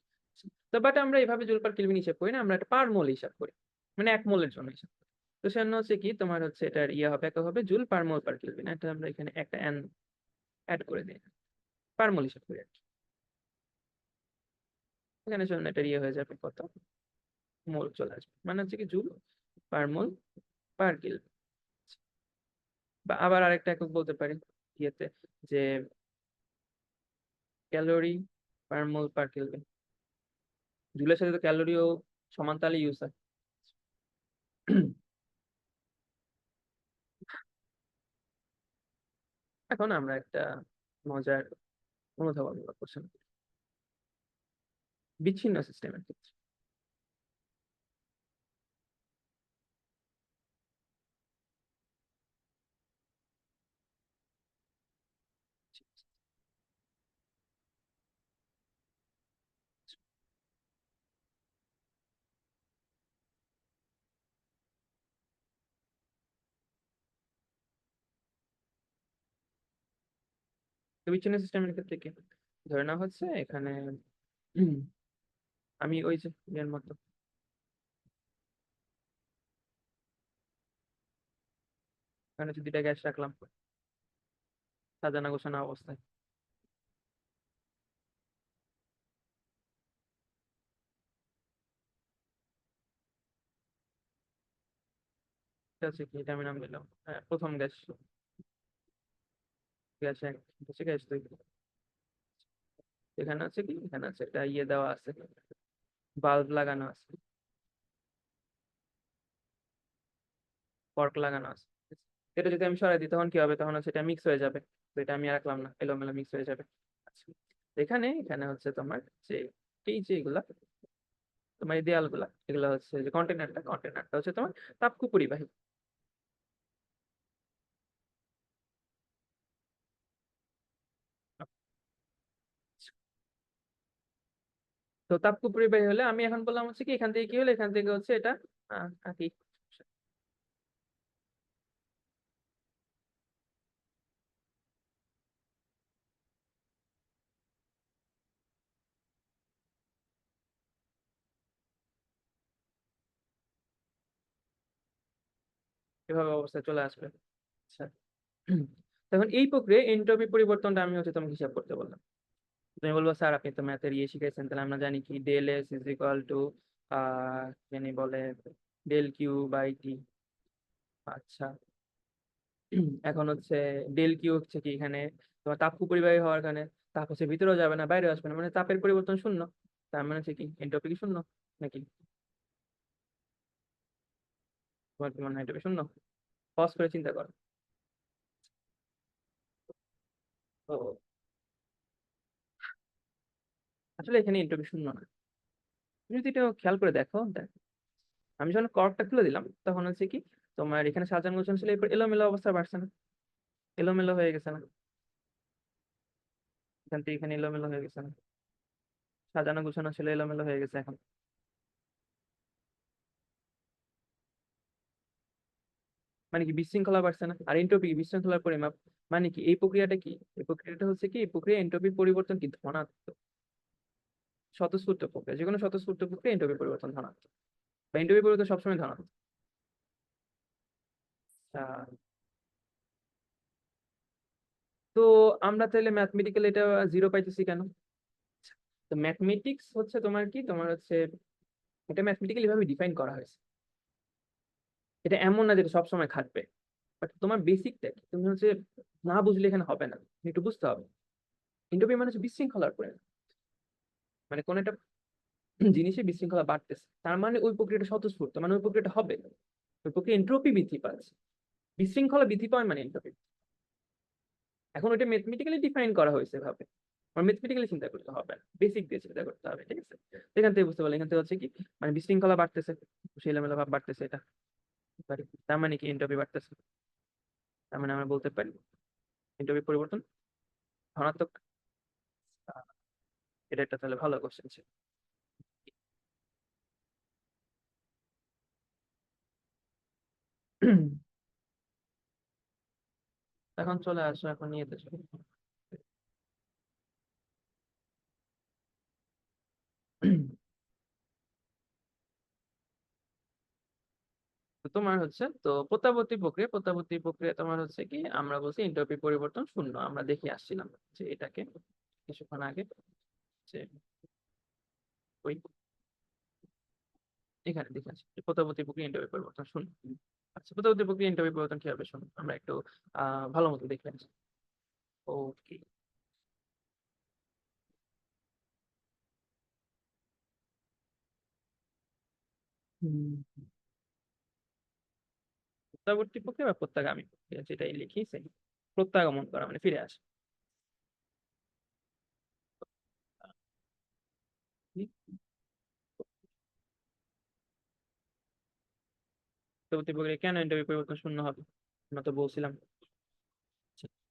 তো বাট আমরা এভাবে জুল পার কেলভিন হিসাব করি না, আমরা একটা পার মোল হিসাব করি, মানে এক মোলের জন্য হিসাব করি। তো সেজন্য হচ্ছে কি তোমার হচ্ছে এটার হবে, একক হবে জুল পার মোল পার কেলভিন। এটা আমরা এখানে একটা এন অ্যাড করে দিই, পার মোল হিসাব করি আর কি। এখানে জন্য এটা হয়ে যাবে কত, মোল চলে আসবে, মানে হচ্ছে কি জুল পার মোল পার কেলভিন। বা আবার আরেকটা একক বলতে পারি ইয়েতে, যে ক্যালোরি পার মোল পার কেলভিন। জুলের সাথে তো ক্যালোরিও সমান তালে ইউজ হয়। এখন আমরা একটা মজার অনুধাবন কোশ্চেন, বিচ্ছিন্ন সিস্টেমের ক্ষেত্রে। তো বিচ্ছিন্ন সিস্টেমের ক্ষেত্রে কি ধরে নেওয়া হচ্ছে এখানে, উম, আমি ওই যে এর মতো এখানে হচ্ছে দুইটা গ্যাস রাখলাম সাজানো গোছানো অবস্থায়। এটা হচ্ছে কি, এটা আমি নাম দিলাম প্রথম গ্যাস, গ্যাস এক, হচ্ছে গ্যাস দুই। এখানে আছে কি, এখানে আছে একটা দেওয়া আছে, বাল্ব লাগানো আছে, কর্ক লাগানো আছে। এটা যদি আমি সরাই দিই তখন কি হবে, তখন হচ্ছে এটা মিক্স হয়ে যাবে। তো এটা আমি আর রাখলাম না, এলোমেলো মিক্স হয়ে যাবে। আচ্ছা, এখানে এখানে হচ্ছে তোমার যে এই যে এগুলা, তোমার এই দেয়ালগুলা, এগুলো হচ্ছে যে কন্টেনারটা, কন্টেনারটা হচ্ছে তোমার তাপকুপরিবাহী। তো তাপকুপরিবাহী হলে আমি এখন বললাম হচ্ছে কি, এখান থেকে কি হলো, এখান থেকে হচ্ছে এটা কি এভাবে অবস্থায় চলে আসবে। আচ্ছা, তখন এই প্রক্রিয়ায় এন্ট্রপি পরিবর্তনটা আমি হচ্ছে তোমাকে হিসাব করতে বললাম। তুমি বলবো স্যার আপনি তো ম্যাথের শিখাইছেন, তাহলে আমরা জানি কি del S is equal to জানি বলে ডেল কিউ বাই টি। আচ্ছা, এখন হচ্ছে ডেল কিউ হচ্ছে কি, এখানে তোমার তাপ পরিবাহী হওয়ার কারণে তাপ হচ্ছে ভিতরেও যাবে না বাইরেও আসবে না, মানে তাপের পরিবর্তন শূন্য। তার মানে হচ্ছে কি এন্ট্রপি কি শূন্য নাকি? তোমার কি মনে হয় এন্ট্রপি শূন্য? পজ করে চিন্তা করো। তো আসলে এখানে এন্ট্রপি শূন্য না। তুমি যদি এটা খেয়াল করে দেখো, আমি যখন কর্কটা খুলে দিলাম তখন হচ্ছে কি তোমার এখানে সাজানো গোছানো ছিল, এরপর এলোমেলো অবস্থা বাড়ছে না, এলোমেলো হয়ে গেছে না, এখান থেকে এখানে এলোমেলো হয়ে গেছে না, সাজানো গোছানো ছিল এলোমেলো হয়ে গেছে এখন। মানে কি বিশৃঙ্খলা বাড়ছে না? আর এন্ট্রপি বিশৃঙ্খলার পরিমাপ। মানে কি এই প্রক্রিয়াটা কি, এই প্রক্রিয়াটা হচ্ছে কি, এই প্রক্রিয়া এন্ট্রপির পরিবর্তন কি ধনাত্মক, স্বতঃস্ফূর্ত প্রক্রিয়া, যে কোনো স্বতঃস্ফূর্ত প্রক্রিয়া এন্ট্রপি পরিবর্তন ধনাত্মক, বা এন্ট্রপি পরিবর্তন সবসময় ধনাত্মক। আহ, তো আমরা তাহলে ম্যাথমেটিক্যালি এটা জিরো পাইতেছি কেন? তো ম্যাথমেটিক্স হচ্ছে তোমার কি, তোমার হচ্ছে এটা ম্যাথমেটিক্যালি ভাবে ডিফাইন করা হয়েছে। এটা এমন না যেটা সবসময় খাটবে, বাট তোমার বেসিকটা কি তুমি হচ্ছে না বুঝলে এখানে হবে না, তুমি একটু বুঝতে হবে। এন্ট্রপি মানে হচ্ছে বিশৃঙ্খলার পরিমাণ, মানে কোন একটা জিনিসের বিশৃঙ্খলা বাড়তেছে, তার মানে ওই প্রক্রিয়াটা স্বতঃস্ফূর্ত, মানে ওই প্রক্রিয়াটা হবে, ওই প্রক্রিয়া এন্ট্রপি বৃদ্ধি পাচ্ছে। বিশৃঙ্খলা বৃদ্ধি পায় মানে এন্ট্রপি। এখন ওইটা ম্যাথমেটিক্যালি ডিফাইন করা হয়েছে ভাবে, আর ম্যাথমেটিক্যালি চিন্তা করতে হবে না, বেসিক দিয়ে চিন্তা করতে হবে, ঠিক আছে? এখান থেকে বুঝতে পারলে, এখান থেকে হচ্ছে কি, মানে বিশৃঙ্খলা বাড়তেছে, এলোমেলো ভাব বাড়তেছে, এটা পারি। তার মানে কি এন্ট্রপি বাড়তেছে, তার মানে আমরা বলতে পারি এন্ট্রপি পরিবর্তন ধনাত্মক। আহ, এটা একটা তাহলে ভালো কোশ্চেন ছিল। এখন চলে আসো, এখন নিয়ে চলো। তো তোমার হচ্ছে, তো প্রত্যাবর্তী প্রক্রিয়া তোমার হচ্ছে কি, আমরা বলছি এন্ট্রপি পরিবর্তন শূন্য, আমরা দেখে আসছিলাম যে এটাকে কিছুক্ষণ আগে, যে ওই এখানে দেখে আসছি যে প্রত্যাবর্তী প্রক্রিয়া এন্ট্রপি পরিবর্তন শূন্য। আচ্ছা, প্রত্যাবর্তী প্রক্রিয়া এন্ট্রপি পরিবর্তন কি হবে শূন্য, আমরা একটু ভালো মতো দেখে আসি। ওকে। প্রত্যাবর্তী প্রক্রিয়া বা প্রত্যাগামী প্রক্রিয়া, যেটাই লিখি সেই প্রত্যাগমন করা মানে ফিরে আসা। প্রত্যাবর্তী প্রক্রিয়া কেন এন্ট্রপি পরিবর্তন শূন্য হবে, আমরা তো বলছিলাম।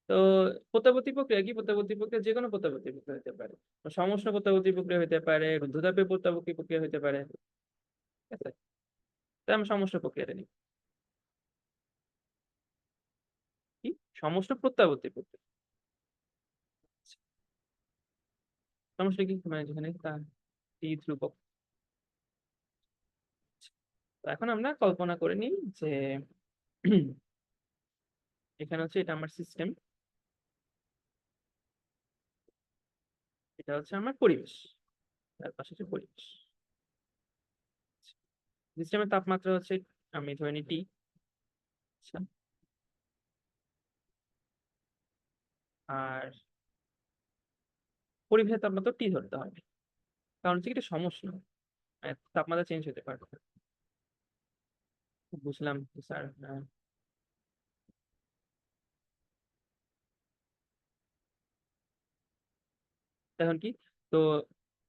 তো প্রত্যাবর্তী প্রক্রিয়া কি, প্রত্যাবর্তী প্রক্রিয়া যে কোনো প্রত্যাবর্তী প্রক্রিয়া হতে পারে, সমষ্ণ প্রত্যাবর্তী প্রক্রিয়া হতে পারে, রুদ্ধতাপীয় প্রত্যাবর্তী প্রক্রিয়া হতে পারে, ঠিক আছে? তাই আমরা সমষ্ণ প্রক্রিয়াটা নিই। কি সমষ্ণ প্রত্যাবর্তী প্রক্রিয়া, সমষ্ণ কি মানে যেখানে তার টি ধ্রুবক। তো এখন আমরা কল্পনা করে নিই যে এখানে হচ্ছে এটা আমার সিস্টেম, এটা হচ্ছে আমার পরিবেশ, তার পাশে হচ্ছে পরিবেশ। সিস্টেমের তাপমাত্রা হচ্ছে, আমি ধরে নিই টি। আচ্ছা, আর পরিবেশের তাপমাত্রা টি ধরতে হবে, কারণ হচ্ছে কি এটা সমস্যা, তাপমাত্রা চেঞ্জ হতে পারে। বুঝলাম স্যার। এখন কি, তো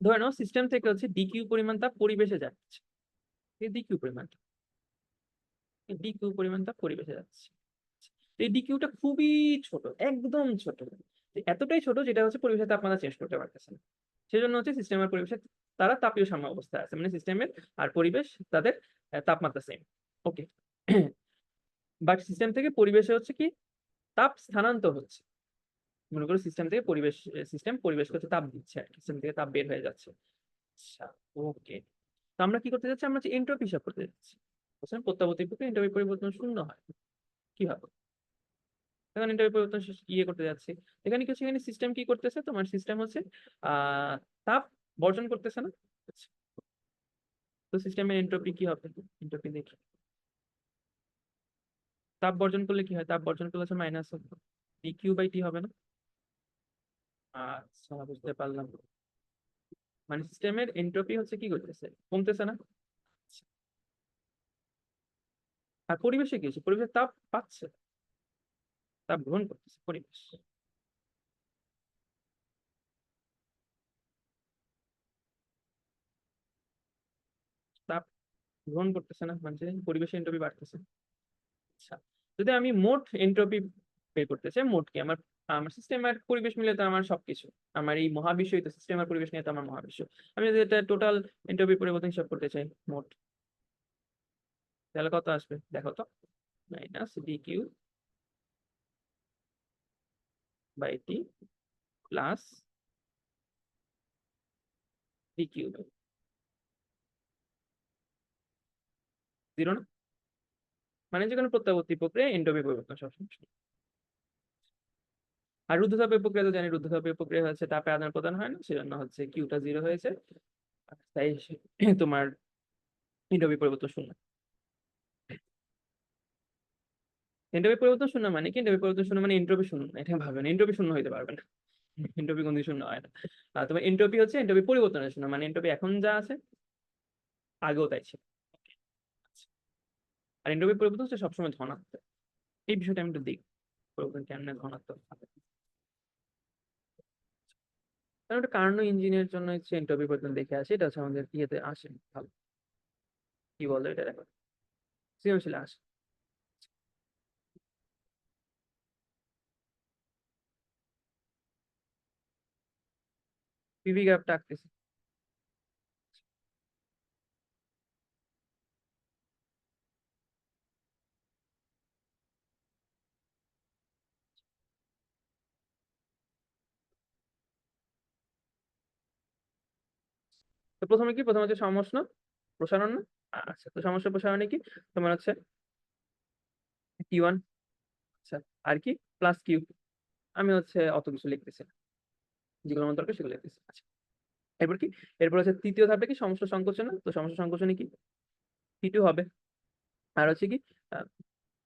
ধরে নাও সিস্টেম থেকে হচ্ছে ডিকিউ পরিমাণ তাপ পরিবেশে যাচ্ছে, এই ডিকিউ পরিমাণ, ডিকিউ পরিমাণ তাপ পরিবেশে যাচ্ছে। তো এই ডিকিউটা খুবই ছোট, একদম ছোট, এতটাই ছোট যেটা হচ্ছে পরিবেশের তাপমাত্রা চেঞ্জ করতে পারতেছে না। সেজন্য হচ্ছে সিস্টেম আর পরিবেশের তারা তাপীয় সাম্য অবস্থায় আছে, মানে সিস্টেমের আর পরিবেশ তাদের তাপমাত্রা সেম। ওকে। বাট সিস্টেম থেকে পরিবেশে হচ্ছে কি, তাপ স্থানান্তর হচ্ছে। মনে করো সিস্টেম থেকে পরিবেশ, সিস্টেম পরিবেশকে হচ্ছে তাপ দিচ্ছে আর সিস্টেম থেকে তাপ বের হয়ে যাচ্ছে। আচ্ছা, ওকে। তো আমরা কি করতে যাচ্ছি, আমরা হচ্ছে এন্ট্রপি হিসাব করতে যাচ্ছি। বুঝছেন, প্রত্যাবর্তী প্রক্রিয়া এন্ট্রপি পরিবর্তন শূন্য হয় কিভাবে, এখন এন্ট্রপি পরিবর্তন ইয়ে করতে যাচ্ছি। এখানে কিছু, এখানে সিস্টেম কি করতেছে, তোমার সিস্টেম হচ্ছে তাপ বর্জন করতেছে না। আচ্ছা, তো সিস্টেমের এন্ট্রপি কি হবে, এন্ট্রপি দেখি। তাপ বর্জন করলে কি হয়, তাপ বর্জন করলে হচ্ছে মাইনাস ডি কিউ বাই টি হবে না। আচ্ছা, বুঝতে পারলাম। মানে সিস্টেমের এন্ট্রপি হচ্ছে কি করতেছে, কমতেছে না। আচ্ছা, আর পরিবেশে কি হচ্ছে, পরিবেশে তাপ পাচ্ছে, তাপ গ্রহণ করতেছে পরিবেশ। তাপ গ্রহণ করতেছে না, মানে পরিবেশে এন্ট্রপি বাড়তেছে। আচ্ছা, যদি আমি মোট এন্ট্রপি বের করতে চাই, মোট কি আমার, আমার সিস্টেম আর পরিবেশ মিলে তো আমার সবকিছু, আমার এই মহাবিশ্বই তো, সিস্টেম আর পরিবেশ নিয়ে তো আমার মহাবিশ্ব। আমি যদি এটা টোটাল এন্ট্রপি পরিবর্তন হিসাব করতে চাই মোট, তাহলে কত আসবে দেখো তো, minus D Q by T plus D Q by zero না, মানে যে কোনো প্রত্যাবর্তী প্রক্রিয়া এন্ট্রপি পরিবর্তন সবসময় শূন্য। আর রুদ্ধতাপীয় প্রক্রিয়া তো জানি, রুদ্ধতাপীয় প্রক্রিয়া হচ্ছে তাপে আদান প্রদান হয় না, সেজন্য হচ্ছে কিউটা জিরো হয়েছে, তাই তোমার এন্ট্রপি পরিবর্তন শূন্য। এন্ট্রপি পরিবর্তন শূন্য মানে কি, এন্ট্রপি পরিবর্তন শূন্য মানে এন্ট্রপি শূন্য না, এটা ভাবেন এন্ট্রপি শূন্য হইতে পারবে না। এন্ট্রপি কোনদিন শূন্য হয় না। তোমার এন্ট্রপি হচ্ছে এন্ট্রপি পরিবর্তনের শূন্য, মানে এন্ট্রপি এখন যা আছে আগেও তাই ছিল। আর এন্ট্রপি পরিবর্তন হচ্ছে সবসময় ধনাত্মক। এই বিষয়টা আমি একটু দেখি পরিবর্তন কেমন ধনাত্মক হবে। কারণ একটা কার্নো ইঞ্জিনের জন্য হচ্ছে এন্ট্রপি পরিবর্তন দেখে আসে, এটা হচ্ছে আমাদের ইয়েতে আসে ভালো। কি বলে এটা দেখো, সৃজনশীলে আসে। পিভি গ্রাফটা আঁকতেছি। তো প্রথমে কি, প্রথমে হচ্ছে সমষ্ণ প্রসারণ না? আচ্ছা, তো সমষ্ণ প্রসারণে কি তোমার হচ্ছে T1। আচ্ছা, আর কি প্লাস কিউ। আমি হচ্ছে অত কিছু লিখতেছি না, যেগুলো আমার দরকার সেগুলো লিখতেছি। আচ্ছা, এরপর কি, এরপর হচ্ছে তৃতীয় ধাপে কি সমস্ত সংকোচন, তো সমস্ত সংকোচনে কি T2 হবে। আর হচ্ছে কি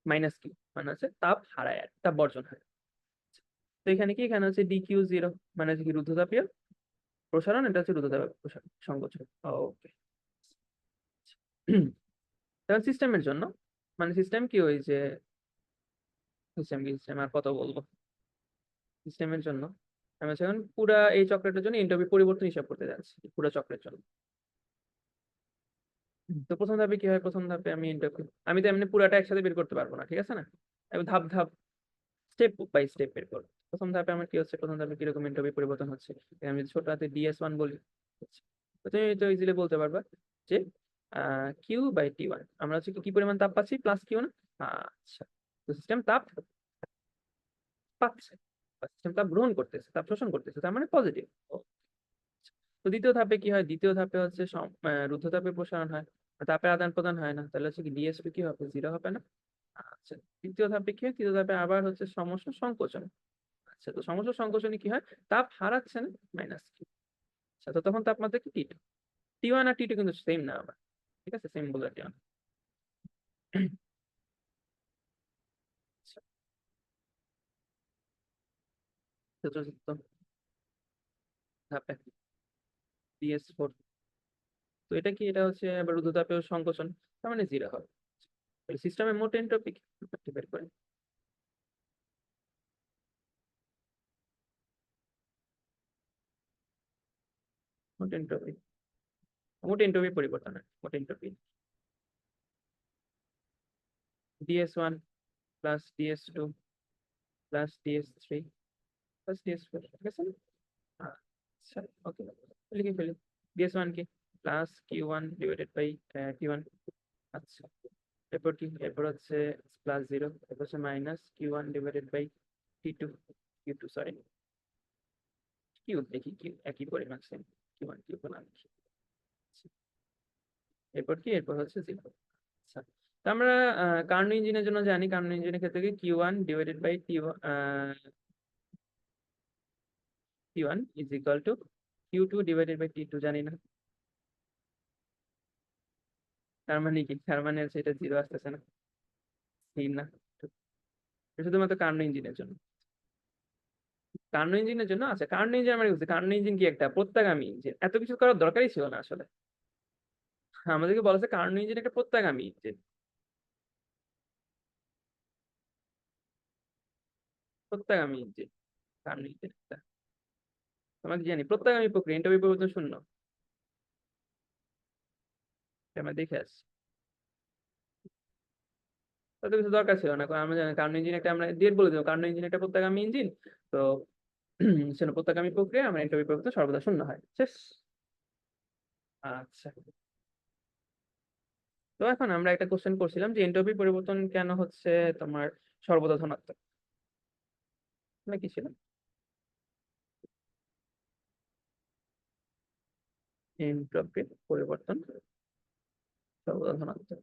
মাইনাস কিউ, মানে হচ্ছে তাপ হারায় আর তাপ বর্জন হয়। তো এখানে কি, এখানে হচ্ছে DQ0, মানে হচ্ছে কি রুদ্ধতাপীয় প্রসারণ, এটা হচ্ছে রুদ্ধতাপীয় প্রসারণ সংকোচন। ওকে। তখন সিস্টেমের জন্য, মানে সিস্টেম কি ওই যে সিস্টেম আর কত বলবো। সিস্টেমের জন্য আমি হচ্ছে এখন পুরা এই চক্রের জন্য এনট্রপি পরিবর্তন হিসাব করতে যাচ্ছি পুরো চক্রের জন্য। তো প্রথম ধাপে কি হয়, প্রথম ধাপে আমি এনট্রপি, আমি তো এমনি পুরাটা একসাথে বের করতে পারবো না, ঠিক আছে না? আমি ধাপ ধাপ স্টেপ বাই স্টেপ বের করবো। প্রথম ধাপে আমার কি হচ্ছে, প্রথম ধাপে কিরকম এনট্রপি পরিবর্তন হচ্ছে, আমি যদি ছোট হাতে DS1 বলি, তো তুমি তো ইজিলি বলতে পারবা যে Q/T1 আমরা হচ্ছে কি পরিমাণ তাপ পাচ্ছি, প্লাস কিউ না? আচ্ছা, তো সিস্টেম তাপ পাচ্ছে, সিস্টেম তাপ গ্রহণ করতেছে, তাপ শোষণ করতেছে, তার মানে পজিটিভ। তো দ্বিতীয় ধাপে কি হয়, দ্বিতীয় ধাপে হচ্ছে রুদ্ধতাপে প্রসারণ হয়, তাপের আদান প্রদান হয় না, তাহলে হচ্ছে কি ডিএসপি কি হবে, জিরো হবে না? আচ্ছা, তৃতীয় ধাপে কি হয়, তৃতীয় ধাপে আবার হচ্ছে সমস্যা সংকোচন। আচ্ছা, তো সমস্যা সংকোচনে কি হয়, তাপ হারাচ্ছে না, মাইনাস কি। আচ্ছা, তো তখন তাপমাত্রা কি T1 আর T2 কিন্তু সেম না আবার, ঠিক আছে, সেম বলে T1। আচ্ছা, চতুর্থ ধাপে DS4, তো এটা কি, এটা হচ্ছে আবার রুদ্ধতাপীয় সংকোচন, তার মানে জিরো হবে। সিস্টেমের মোট এন্ট্রপি বের করে, মোট এন্ট্রপি, মোট এন্ট্রপি পরিবর্তন হয়, মোট entropy DS1 plus DS2 plus DS3 plus DS4, ঠিক আছে না? আচ্ছা, ওকে, লিখে ফেলি। DS1 কি plus Q1 divided by T1। আচ্ছা, এরপর কি, এরপর হচ্ছে প্লাস জিরো, এরপর হচ্ছে minus Q1 divided by T2, Q2 sorry, Q দেখি, কিউ একই পরিমাণ সেম, Q1 Q1 লিখি। এরপর কি, এরপর হচ্ছে জিরো। আচ্ছা, তো আমরা কার্নো ইঞ্জিনের জন্য জানি, কার্নো ইঞ্জিনের ক্ষেত্রে কি Q1 divided by T1 is equal to Q2 divided by T2 জানি না, তার মানে কি, তার মানে হচ্ছে এটা জিরো আসতেছে না, ঠিক না? এটা শুধুমাত্র কার্নো ইঞ্জিনের জন্য। কার্নো ইঞ্জিনের জন্য, আচ্ছা কার্নো ইঞ্জিন আমার বুঝছি, কার্নো ইঞ্জিন কি একটা প্রত্যাগামী ইঞ্জিন, এত কিছু করার দরকারই ছিল না আসলে। আমাদেরকে বলা আছে কার্নো ইঞ্জিন একটা প্রত্যাগামী ইঞ্জিন, প্রত্যাগামী ইঞ্জিন কার্নো ইঞ্জিন একটা, তোমাকে জানি প্রত্যাগামী প্রক্রিয়া, এন্ট্রপি পরিবর্তন শূন্য, এটা আমরা দেখে আসছি। তত কিছু দরকার ছিল না, কারণ আমরা জানি কার্নো ইঞ্জিন একটা, আমরা ডিরেক্ট বলে দেবো কার্নো ইঞ্জিন একটা প্রত্যাগামী ইঞ্জিন। তো সেটা প্রত্যাগামী প্রক্রিয়া, আমরা এন্ট্রপি পরিবর্তন সর্বদা শূন্য হয়, শেষ। আচ্ছা, তো এখন আমরা একটা কোশ্চেন করছিলাম যে এন্ট্রপি পরিবর্তন কেন হচ্ছে তোমার সর্বদা ধনাত্মক, নাকি ছিল এন্ট্রপির পরিবর্তন সর্বদা ধনাত্মক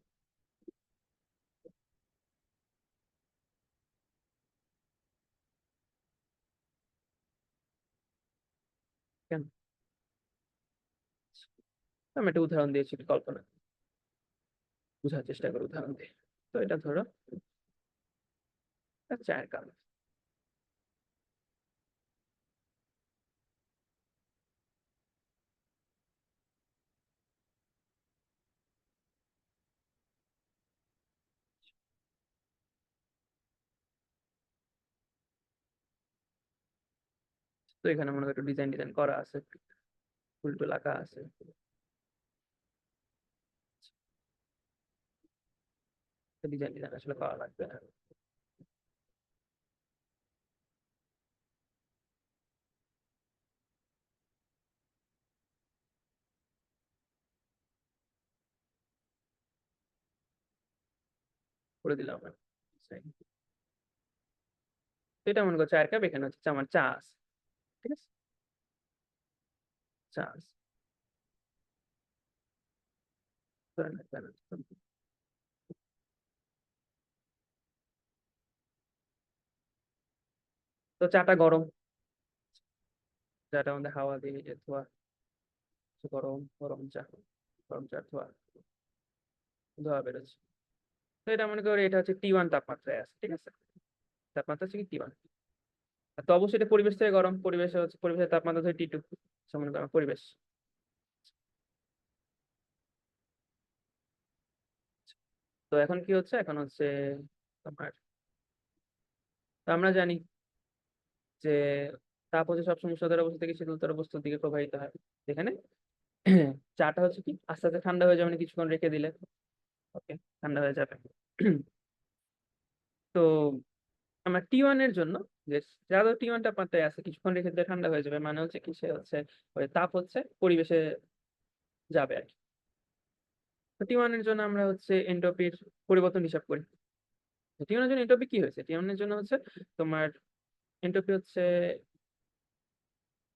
কেন? আমি একটা উদাহরণ দিয়েছি, একটু কল্পনা বোঝার চেষ্টা করো উদাহরণ দিয়ে। তো এটা ধরো একটা চায়ের কাপ, তো এখানে মনে করো একটু ডিজাইন ডিজাইন করা আছে, উল্টো আঁকা আছে। ডিজাইন ডিজাইন আসলে করা লাগবে। করে দিলাম আমি। তো এটা মনে করো 4 কাপ, এখানে হচ্ছে আমার চা আছে, ঠিক আছে, চা আছে। ধরে নাও, ধরে নাও। তো চাটা গরম, চাটার মধ্যে হাওয়া দিয়ে ধোয়া, গরম গরম চা, গরম চা ধোয়া, ধোয়া বেরোচ্ছে। তো এটা মনে করো এটা হচ্ছে T1 তাপমাত্রায় আছে, ঠিক আছে, তাপমাত্রা হচ্ছে কি T1। তো অবশ্যই এটা পরিবেশ থেকে গরম, পরিবেশে হচ্ছে পরিবেশের তাপমাত্রা হচ্ছে T2, মনে করো পরিবেশ। তো এখন কি হচ্ছে, এখন হচ্ছে তোমার, তো আমরা জানি যে তাপ হচ্ছে সবসময় উষ্ণতর অবস্থা থেকে শীতলতর বস্তুর দিকে প্রবাহিত হয়। এখানে চাটা হচ্ছে কি আস্তে আস্তে ঠান্ডা হয়ে যাবে, মানে কিছুক্ষণ রেখে দিলে ওকে ঠান্ডা হয়ে যাবে। তো আমরা T1 এর জন্য, যে যারা T1 তাপমাত্রায় আছে কিছুক্ষণ রেখে দিলে ঠান্ডা হয়ে যাবে, মানে হচ্ছে কি সে হচ্ছে ওই তাপ হচ্ছে পরিবেশে যাবে আর কি। তো T1 এর জন্য আমরা হচ্ছে এন্ট্রপির পরিবর্তন হিসাব করি। T1 এর জন্য এন্ট্রপি কি হয়েছে, T1 এর জন্য হচ্ছে তোমার এন্ট্রপি হচ্ছে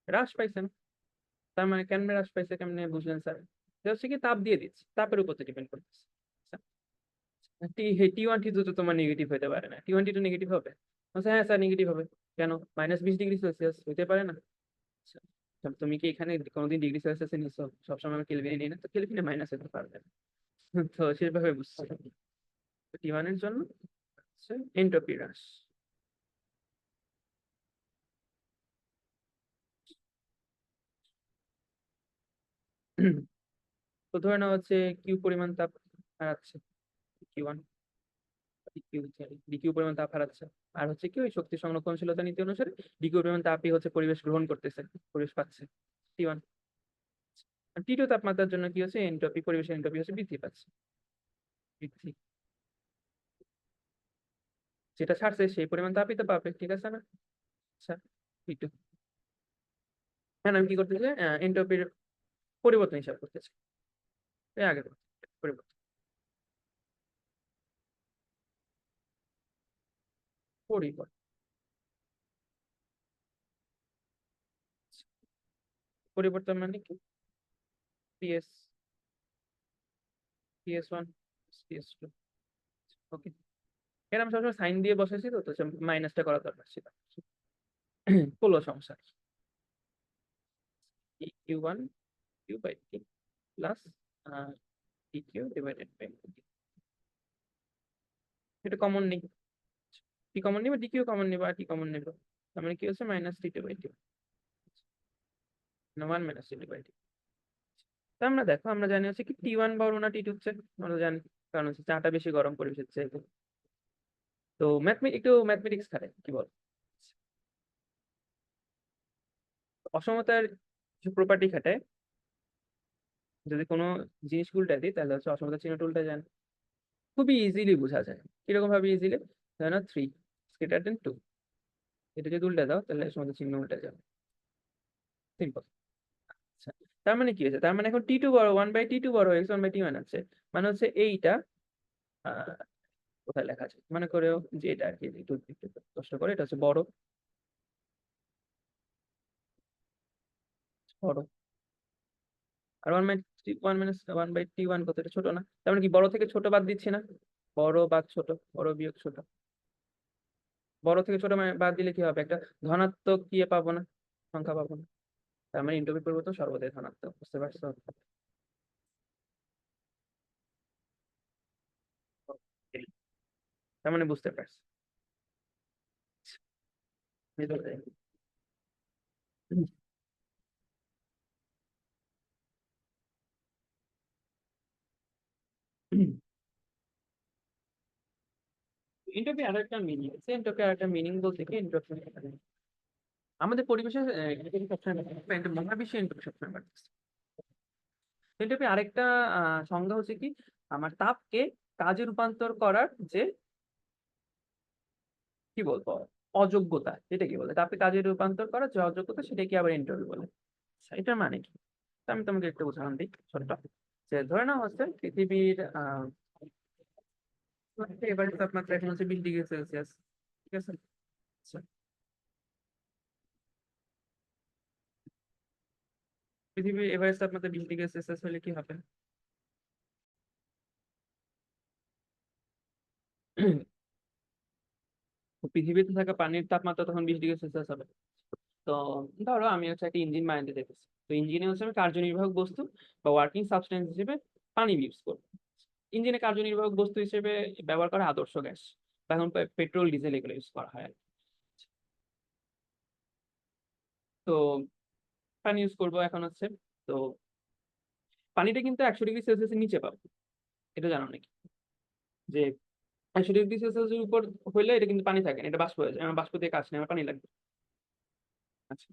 হ্রাস পাইছে না। তার মানে কেমনে হ্রাস পাইছে, কেমনে বুঝলেন স্যার? এটা হচ্ছে কি তাপ দিয়ে দিচ্ছে, তাপের উপর ডিপেন্ড করতেছে। T1 T2 তো তোমার নেগেটিভ হতে পারে না, T1 T2 নেগেটিভ হবে? বলছে, হ্যাঁ স্যার নেগেটিভ হবে। কেন? -20 ডিগ্রি সেলসিয়াস হতে পারে না। আচ্ছা, তুমি কি এখানে কোনোদিন ডিগ্রি সেলসিয়াসে নিছো? সবসময় আমি কেলভিনে নিই না, তো কেলভিনে মাইনাস হতে পারবে না। তো সেভাবে বুঝছি। T1 এর জন্য এন্ট্রপি হ্রাস। তো ধরে নেওয়া হচ্ছে কিউ পরিমাণ তাপ হারাচ্ছে, Q1, ডিকিউ পরিমাণ তাপ হারাচ্ছে। আর হচ্ছে কি ওই শক্তি সংরক্ষণশীলতা নীতি অনুসারে ডিকিউ পরিমাণ তাপই হচ্ছে পরিবেশ গ্রহণ করতেছে, পরিবেশ পাচ্ছে T1। T2 তাপমাত্রার জন্য কি হচ্ছে, এন্ট্রপি, পরিবেশের এন্ট্রপি হচ্ছে বৃদ্ধি পাচ্ছে, বৃদ্ধি। যেটা ছাড়ছে সেই পরিমাণ তাপই তো পাবে, ঠিক আছে না? আচ্ছা, T2। হ্যাঁ, আমি কি করতেছি, এন্ট্রপির পরিবর্তন হিসাব করতেছি। এই আগে পরিবর্তন, পরিবর্তন, পরিবর্তন মানে কি? PS, PS1, PS2, ওকে। এর আমি সবসময় সাইন দিয়ে বসেছি, তো মাইনাসটা করা দরকার ছিল। ষোলো সমস্যা। Q1 Q/T plus DQ divided by, এটা কমন নেই, টি কমন নিবা, ডিকিউ কমন নিবা, আর টি কমন নিবা। তার মানে কি হচ্ছে -T2/T, 1 - T2/T। তা আমরা দেখো, আমরা জানি হচ্ছে কি T1 বড় না T2 হচ্ছে, আমরা জানি, কারণ হচ্ছে চাটা বেশি গরম পরিবেশের চাইতে। তো একটু ম্যাথমেটিক্স খাটে কি বল, অসমতার কিছু প্রপার্টি খাটায়। যদি কোনো জিনিস উল্টা দিই তাহলে হচ্ছে অসমতার চিহ্নটা উল্টা যায় না। খুবই ইজিলি বোঝা যায়। কিরকম ভাবে ইজিলি? ধরো না 3 > 2, এটা যদি উল্টা দাও তাহলে সমতার চিহ্ন উল্টা যাবে, সিম্পল। আচ্ছা, তার মানে কি হয়েছে, তার মানে এখন T2 বড়, 1/T2 বড় হয়ে গেছে, 1/T1 আছে। মানে হচ্ছে এইটা আহ কোথায় লেখা আছে মনে করে, যে এটা আর কি, একটু কষ্ট করে, এটা হচ্ছে বড়, বড়। আর 1/T1 কত, এটা ছোট না? তার মানে কি বড় থেকে ছোট বাদ দিচ্ছি না, বড় বাদ ছোট, বড় বিয়োগ ছোট। বড় থেকে ছোট মানে বাদ দিলে কি হবে, একটা ধনাত্মক ইয়ে পাবো না, সংখ্যা পাবো না। তার মানে ইন্টু পরিবর্তন সর্বদাই ধনাত্মক, বুঝতে পারছো? তার মানে বুঝতে পারছো? এন্ট্রপি আর একটা মিনিং আছে, এন্ট্রপি আর একটা মিনিং বলতে কি, এন্ট্রপি আমাদের পরিবেশে মহাবিশ্বে এন্ট্রপি সবসময় বাড়তেছে। এন্ট্রপি আরেকটা সংজ্ঞা হচ্ছে কি, আমার তাপকে কাজে রূপান্তর করার যে, কি বলবো, অযোগ্যতা, যেটা কি বলে তাপকে কাজে রূপান্তর করার যে অযোগ্যতা, সেটা কি আবার এন্ট্রপি বলে। আচ্ছা, এটার মানে কি? তো আমি তোমাকে একটা উদাহরণ দিই ছোট্ট। যে ধরে নাও হচ্ছে পৃথিবীর এবারে তাপমাত্রা এখন হচ্ছে 20 ডিগ্রি সেলসিয়াস, ঠিক আছে? আচ্ছা, পৃথিবীর এভারেজ তাপমাত্রা 20 ডিগ্রি সেলসিয়াস হলে কি হবে? তো পৃথিবীতে থাকা পানির তাপমাত্রা তখন 20 ডিগ্রি সেলসিয়াস হবে। তো ধরো আমি হচ্ছে একটা ইঞ্জিন বানাতে দেখেছি। তো ইঞ্জিনে হচ্ছে আমি কার্যনির্বাহক বস্তু বা ওয়ার্কিং সাবস্টেন্স হিসেবে পানি ইউজ করবো। ইঞ্জিনে কার্যনির্বাহক বস্তু হিসেবে ব্যবহার করা আদর্শ গ্যাস, বা এখন পেট্রোল ডিজেল এগুলো ইউজ করা হয় আর কি। তো পানি ইউজ করবো এখন হচ্ছে। তো পানিটা কিন্তু 100 ডিগ্রি সেলসিয়াসের নিচে পাবো, এটা জানো নাকি? যে 100 ডিগ্রি সেলসিয়াসের উপর হইলে এটা কিন্তু পানি থাকে না, এটা বাষ্প হয়ে যায়। আমার বাষ্প দিয়ে কাজ নেই, আমার পানি লাগবে। আচ্ছা,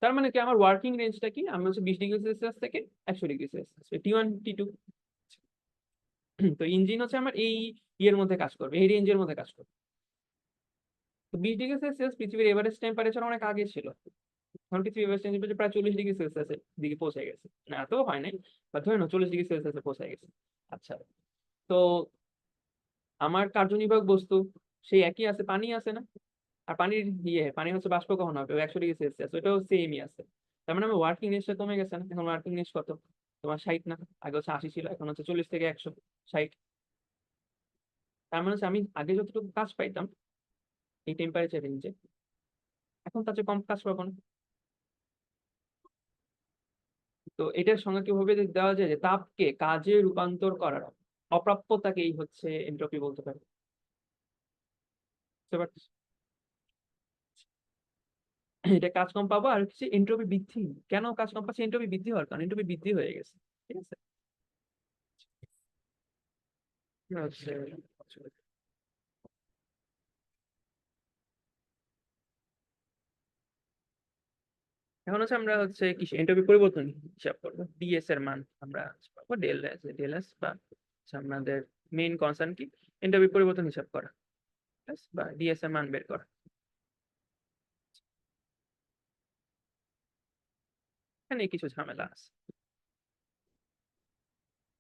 তার মানে কি আমার ওয়ার্কিং রেঞ্জটা কি, আমি হচ্ছে 20 ডিগ্রি সেলসিয়াস থেকে 100 ডিগ্রি সেলসিয়াস, T1 T2। তো ইঞ্জিন হচ্ছে আমার এই ইয়ের মধ্যে কাজ করবে, এই রেঞ্জের মধ্যে কাজ করবে। তো 20 ডিগ্রি সেলসিয়াস পৃথিবীর এভারেজ টেম্পারেচার অনেক আগে ছিল। এখন পৃথিবীর এভারেজ টেম্পারেচার প্রায় 40 ডিগ্রি সেলসিয়াসের দিকে পৌঁছে গেছে। না, এত হয় নাই, বা ধরে নাও 40 ডিগ্রি সেলসিয়াসে পৌঁছে গেছে। আচ্ছা, তো আমার কার্যনির্বাহক বস্তু সেই একই আছে, পানি আছে না? আর পানির পানি হচ্ছে বাষ্প কখন হবে, 100 ডিগ্রি সেলসিয়াস, ওইটাও সেমই আছে। তার মানে আমার ওয়ার্কিং রেঞ্জটা কমে গেছে না? এখন ওয়ার্কিং রেঞ্জ কত তোমার? 60 না? আগে হচ্ছে 80 ছিল, এখন হচ্ছে 40 থেকে 100, 60। তার মানে হচ্ছে আমি আগে যতটুকু কাজ পাইতাম এই টেম্পারেচার রেঞ্জে, এখন তার চেয়ে কম কাজ পাবো না। তো এটার সঙ্গে কিভাবে দেওয়া যায় যে তাপকে কাজে রূপান্তর করার অপ্রাপ্যতাকেই হচ্ছে এন্ট্রপি বলতে পারে। বুঝতে পারছিস? এটা কাজ কম পাবো, আর হচ্ছে এন্ট্রপি বৃদ্ধি। কেন কাজ কম পাচ্ছে? এন্ট্রপি বৃদ্ধি হওয়ার কারণ এন্ট্রপি বৃদ্ধি হয়ে গেছে, ঠিক আছে? হচ্ছে এখন হচ্ছে আমরা হচ্ছে কি এন্ট্রপি পরিবর্তন হিসাব করবো, ডিএস এর মান আমরা পাবো, ডেল এস বা হচ্ছে আমাদের মেইন কনসার্ন কি, এন্ট্রপি পরিবর্তন হিসাব করা, ব্যাস, বা ডিএস এর মান বের করা। এখানে কিছু ঝামেলা আছে,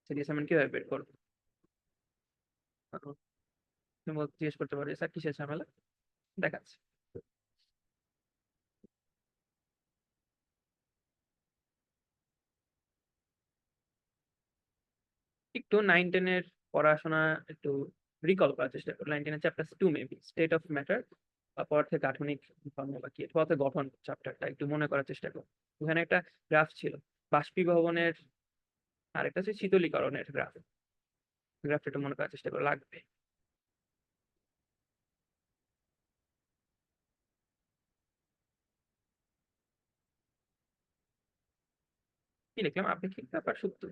ডিএস এর মান কিভাবে বের করবো? তুমি জিজ্ঞেস করতে পারো স্যার কিসের ঝামেলা, দেখাচ্ছি। একটু 9-10-এর পড়াশোনা একটু রিকল করার চেষ্টা করো। 9-10-এর chapter 2 maybe state of matter, বা পদার্থের গাঠনিক ধর্ম বা কি, পদার্থের গঠন চ্যাপ্টারটা একটু মনে করার চেষ্টা করো। ওখানে একটা গ্রাফ ছিল বাষ্পীভবনের, আর একটা হচ্ছে শীতলীকরণের গ্রাফ। গ্রাফটা একটু মনে করার চেষ্টা করো, লাগবে। কি লিখলাম? আপেক্ষিক তাপ আর সূত্র।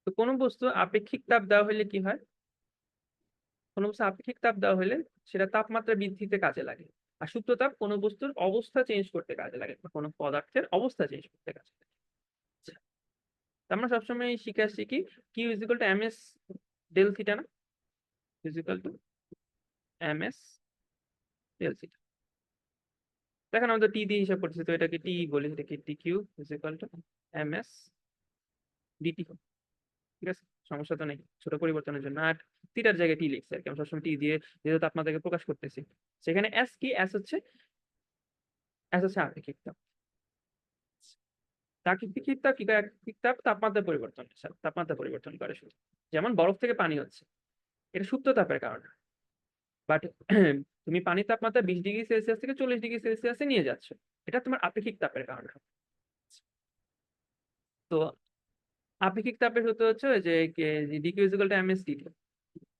তো কোনো বস্তু আপেক্ষিক তাপ দেওয়া হলে কি হয়? কোনো বস্তু আপেক্ষিক তাপ দেওয়া হলে সেটা তাপমাত্রা বৃদ্ধিতে কাজে লাগে। আর সূত্র তাপ কোনো বস্তুর অবস্থা চেঞ্জ করতে কাজে লাগে, বা কোনো পদার্থের অবস্থা চেঞ্জ করতে কাজে লাগে। আচ্ছা, তো আমরা সবসময় শিখে আসছি কি, Q is equal to M S del theta না? Is equal to M S del theta. দেখেন আমাদের টি দিয়ে হিসাব করতেছি, তো এটাকে টি বলি, এটাকে T Q is equal to M S dT. ঠিক আছে, সমস্যা তো নেই ছোট পরিবর্তনের জন্য। আর থিটার জায়গায় টি লিখছি আর কি, আমরা সবসময় টি দিয়ে যেহেতু তাপমাত্রাকে প্রকাশ করতেছি। সেখানে এস কি, এস হচ্ছে আপেক্ষিক তাপ। প্রাকৃতিক তাপ কি করে? প্রাকৃতিক তাপ তাপমাত্রা পরিবর্তন, তাপমাত্রা পরিবর্তন করে শুধু। যেমন বরফ থেকে পানি হচ্ছে, এটা সুপ্ত তাপের কারণে। বাট তুমি পানির তাপমাত্রা 20 ডিগ্রি সেলসিয়াস থেকে 40 ডিগ্রি সেলসিয়াসে নিয়ে যাচ্ছ, এটা তোমার আপেক্ষিক তাপের কারণে। তো আপেক্ষিক তাপের সূত্র হচ্ছে ওই যে DQ equal to M S DT.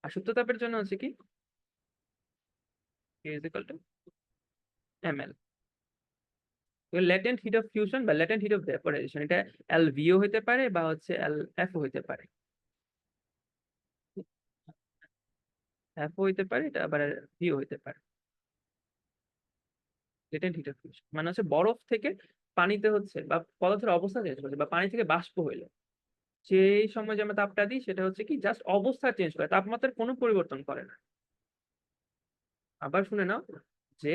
আর সূত্র তাপের জন্য হচ্ছে কি, Q equal to M L. Latent heat of fusion বা ল্যাটেন্ট হিট অফ ভেপোরাইজেশন, এটা এলভিও হতে পারে বা হচ্ছে এলএফও হতে পারে। এফও হইতে পারে, এটা আবার ভিও হইতে পারে। লেটেন্ট হিট অফ ফিউশন মানে হচ্ছে বরফ থেকে পানিতে হচ্ছে বা পদার্থের অবস্থা চেঞ্জ করছে, বা পানি থেকে বাষ্প হইলো সেই সময় যে আমরা তাপটা দিই সেটা হচ্ছে কি জাস্ট অবস্থা চেঞ্জ করে, তাপমাত্রার কোনো পরিবর্তন করে না। আবার শুনে নাও যে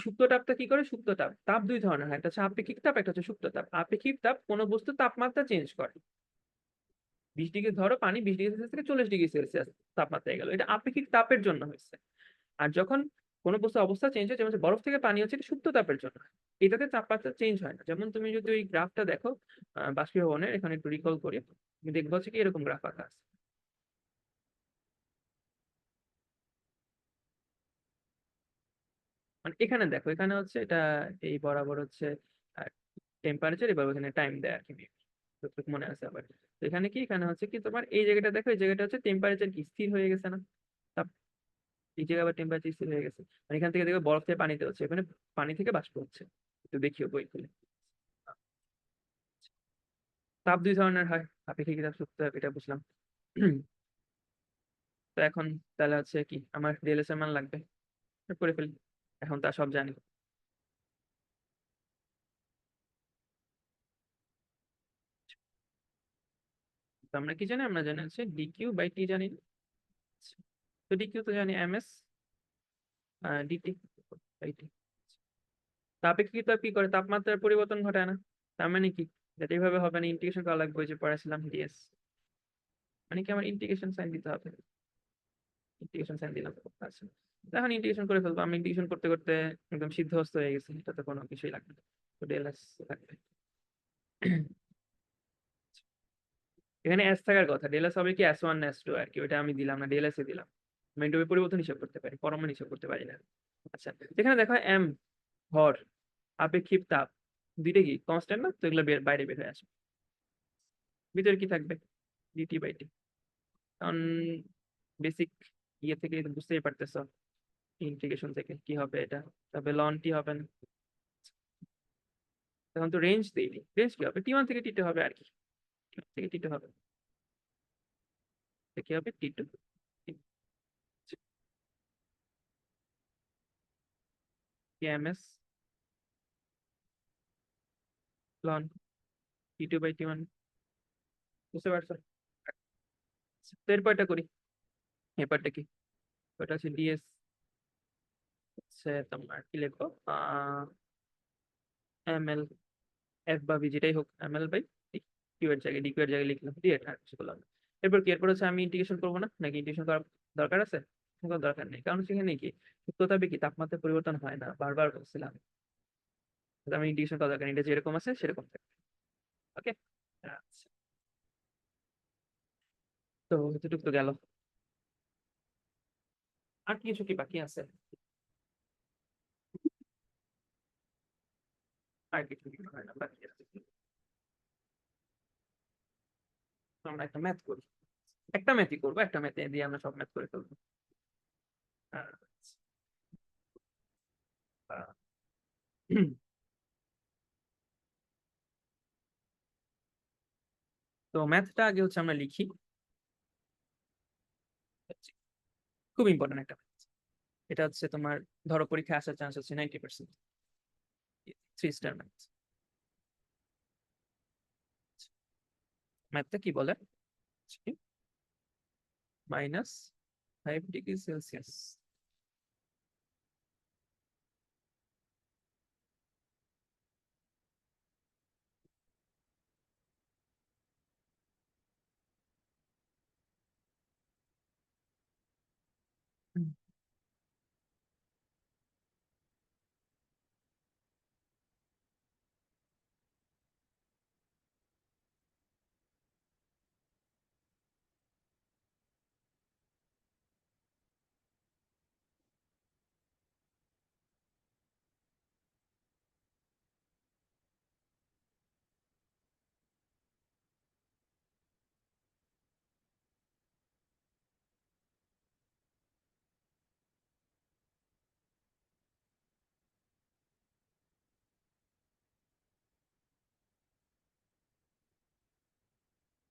সুপ্ত তাপটা কি করে, সুপ্ত তাপ তাপ দুই ধরনের হয়, একটা হচ্ছে আপেক্ষিক তাপ, একটা হচ্ছে সুপ্ত তাপ। আপেক্ষিক তাপ কোনো বস্তুর তাপমাত্রা চেঞ্জ করে। 20 ডিগ্রি, ধরো পানি 20 ডিগ্রি সেলসিয়াস থেকে 40 ডিগ্রি সেলসিয়াস তাপমাত্রায় গেল, এটা আপেক্ষিক তাপের জন্য হয়েছে। আর যখন কোনো বস্তু অবস্থা চেঞ্জ হয়, যেমন হচ্ছে বরফ থেকে পানি, হচ্ছে এটা সুপ্ত তাপের জন্য। এটাতে তাপমাত্রা চেঞ্জ হয় না। যেমন তুমি যদি ওই গ্রাফটা দেখো বাষ্পীভবনের, এখানে একটু রিকল করি, তুমি দেখবো হচ্ছে কি এরকম গ্রাফ আঁকা আছে। মানে এখানে দেখো, এখানে হচ্ছে এটা এই বরাবর হচ্ছে টেম্পারেচার, এবার ওখানে টাইম দেয় আর কি, যতটুকু মনে আছে আবার। তো এখানে কি, এখানে হচ্ছে কি তোমার এই জায়গাটা দেখো, এই জায়গাটা হচ্ছে টেম্পারেচার কি স্থির হয়ে গেছে না, তাপ এই জায়গায় আবার টেম্পারেচার স্থির হয়ে গেছে। মানে এখান থেকে দেখবে বরফ থেকে পানিতে হচ্ছে, এখানে পানি থেকে বাষ্প হচ্ছে। একটু দেখিও বই খুলে। তাপ দুই ধরনের হয়, আপেক্ষিক তাপ, সুপ্ত তাপ, এটা বুঝলাম। তো এখন তাহলে হচ্ছে কি আমার ডিএলএস এর মান লাগবে, করে ফেলি, এখন তা সব জানি। তো আমরা কি জানি, আমরা জানি হচ্ছে ডিকিউ বাই টি জানি না? তো ডিকিউ তো জানি এমএস ডিটি বাই টি। আপেক্ষিক তাপ কি করে, তাপমাত্রার পরিবর্তন ঘটায় না। তার মানে কি, যেটা এইভাবে হবে না, ইন্টিগ্রেশন করা লাগবে, ওই যে পড়াছিলাম ডিএস, মানে কি আমার ইন্টিগ্রেশন সাইন দিতে হবে। ইন্টিগ্রেশন সাইন দিলাম। আচ্ছা, তো এখন ইন্টিগ্রেশন করে ফেলবো। আমি ইন্টিগ্রেশন করতে করতে একদম সিদ্ধহস্ত হয়ে গেছি, এটাতে কোনো কিছুই লাগবে না। তো ডিএলএস লাগবে। এখানে এস থাকার কথা, ডিএলএস হবে কি S1 না S2 আর কি, ওইটা আমি দিলাম না, ডিএলএস এ দিলাম। আমি এন্ট্রপি পরিবর্তন হিসাব করতে পারি, পরমাণু হিসাব করতে পারি না। আচ্ছা, যেখানে দেখো এম ভর, আপেক্ষিক তাপ, দুইটা কি কনস্ট্যান্ট না, তো এগুলো বাইরে বের হয়ে আসবে। ভিতরে কি থাকবে, ডিটি বাই টি। কারণ বেসিক ইয়ে থেকে তো বুঝতেই পারতেছো, ইন্টিগ্রেশন থেকে কি হবে এটা, তবে লন টি হবে না। তখন তো রেঞ্জ দেইনি, রেঞ্জ কি হবে, T1 থেকে T2 হবে আর কি, T1 থেকে T2 হবে। তো কি হবে T2, KMS loan T2 by T1। বুঝতে পারছো? তো এরপরটা করি, এরপরটা কি, ওটা হচ্ছে ডিএস, হচ্ছে তোমার কি লিখবো, এম এল এফ বা ভি যেটাই হোক, এম এল বাই কিউ এর জায়গায় ডিকিউ এর জায়গায় লিখলাম, ডি এর আর কিছু করলাম না। এরপর কি, এরপর হচ্ছে আমি ইন্টিগ্রেশন করবো না, নাকি ইন্টিগ্রেশন করার দরকার আছে? কোনো দরকার নেই, কারণ সেখানে কি সূত্রটা কি তাপমাত্রা পরিবর্তন হয় না, বারবার বলছিলাম। তো আমি ইন্টিগ্রেশন করা দরকার নেই, এটা যেরকম আছে সেরকম থাকবে। ওকে, আচ্ছা, তো এতটুকু তো গেল। আর কিছু কি বাকি আছে? আর কিছু কি হয় না বাকি আছে? তো আমরা একটা ম্যাথ করি, একটা ম্যাথই করবো, একটা ম্যাথে দিয়ে আমরা সব ম্যাথ করে ফেলবো। আচ্ছা, তো ম্যাথটা আগে হচ্ছে আমরা লিখি। খুব ইম্পর্টেন্ট একটা ম্যাথ। এটা হচ্ছে তোমার, ধরো পরীক্ষায় আসার চান্স হচ্ছে 90%। 3 স্টার ম্যাথ। ম্যাথটা কি বলে, -5 ডিগ্রি সেলসিয়াস।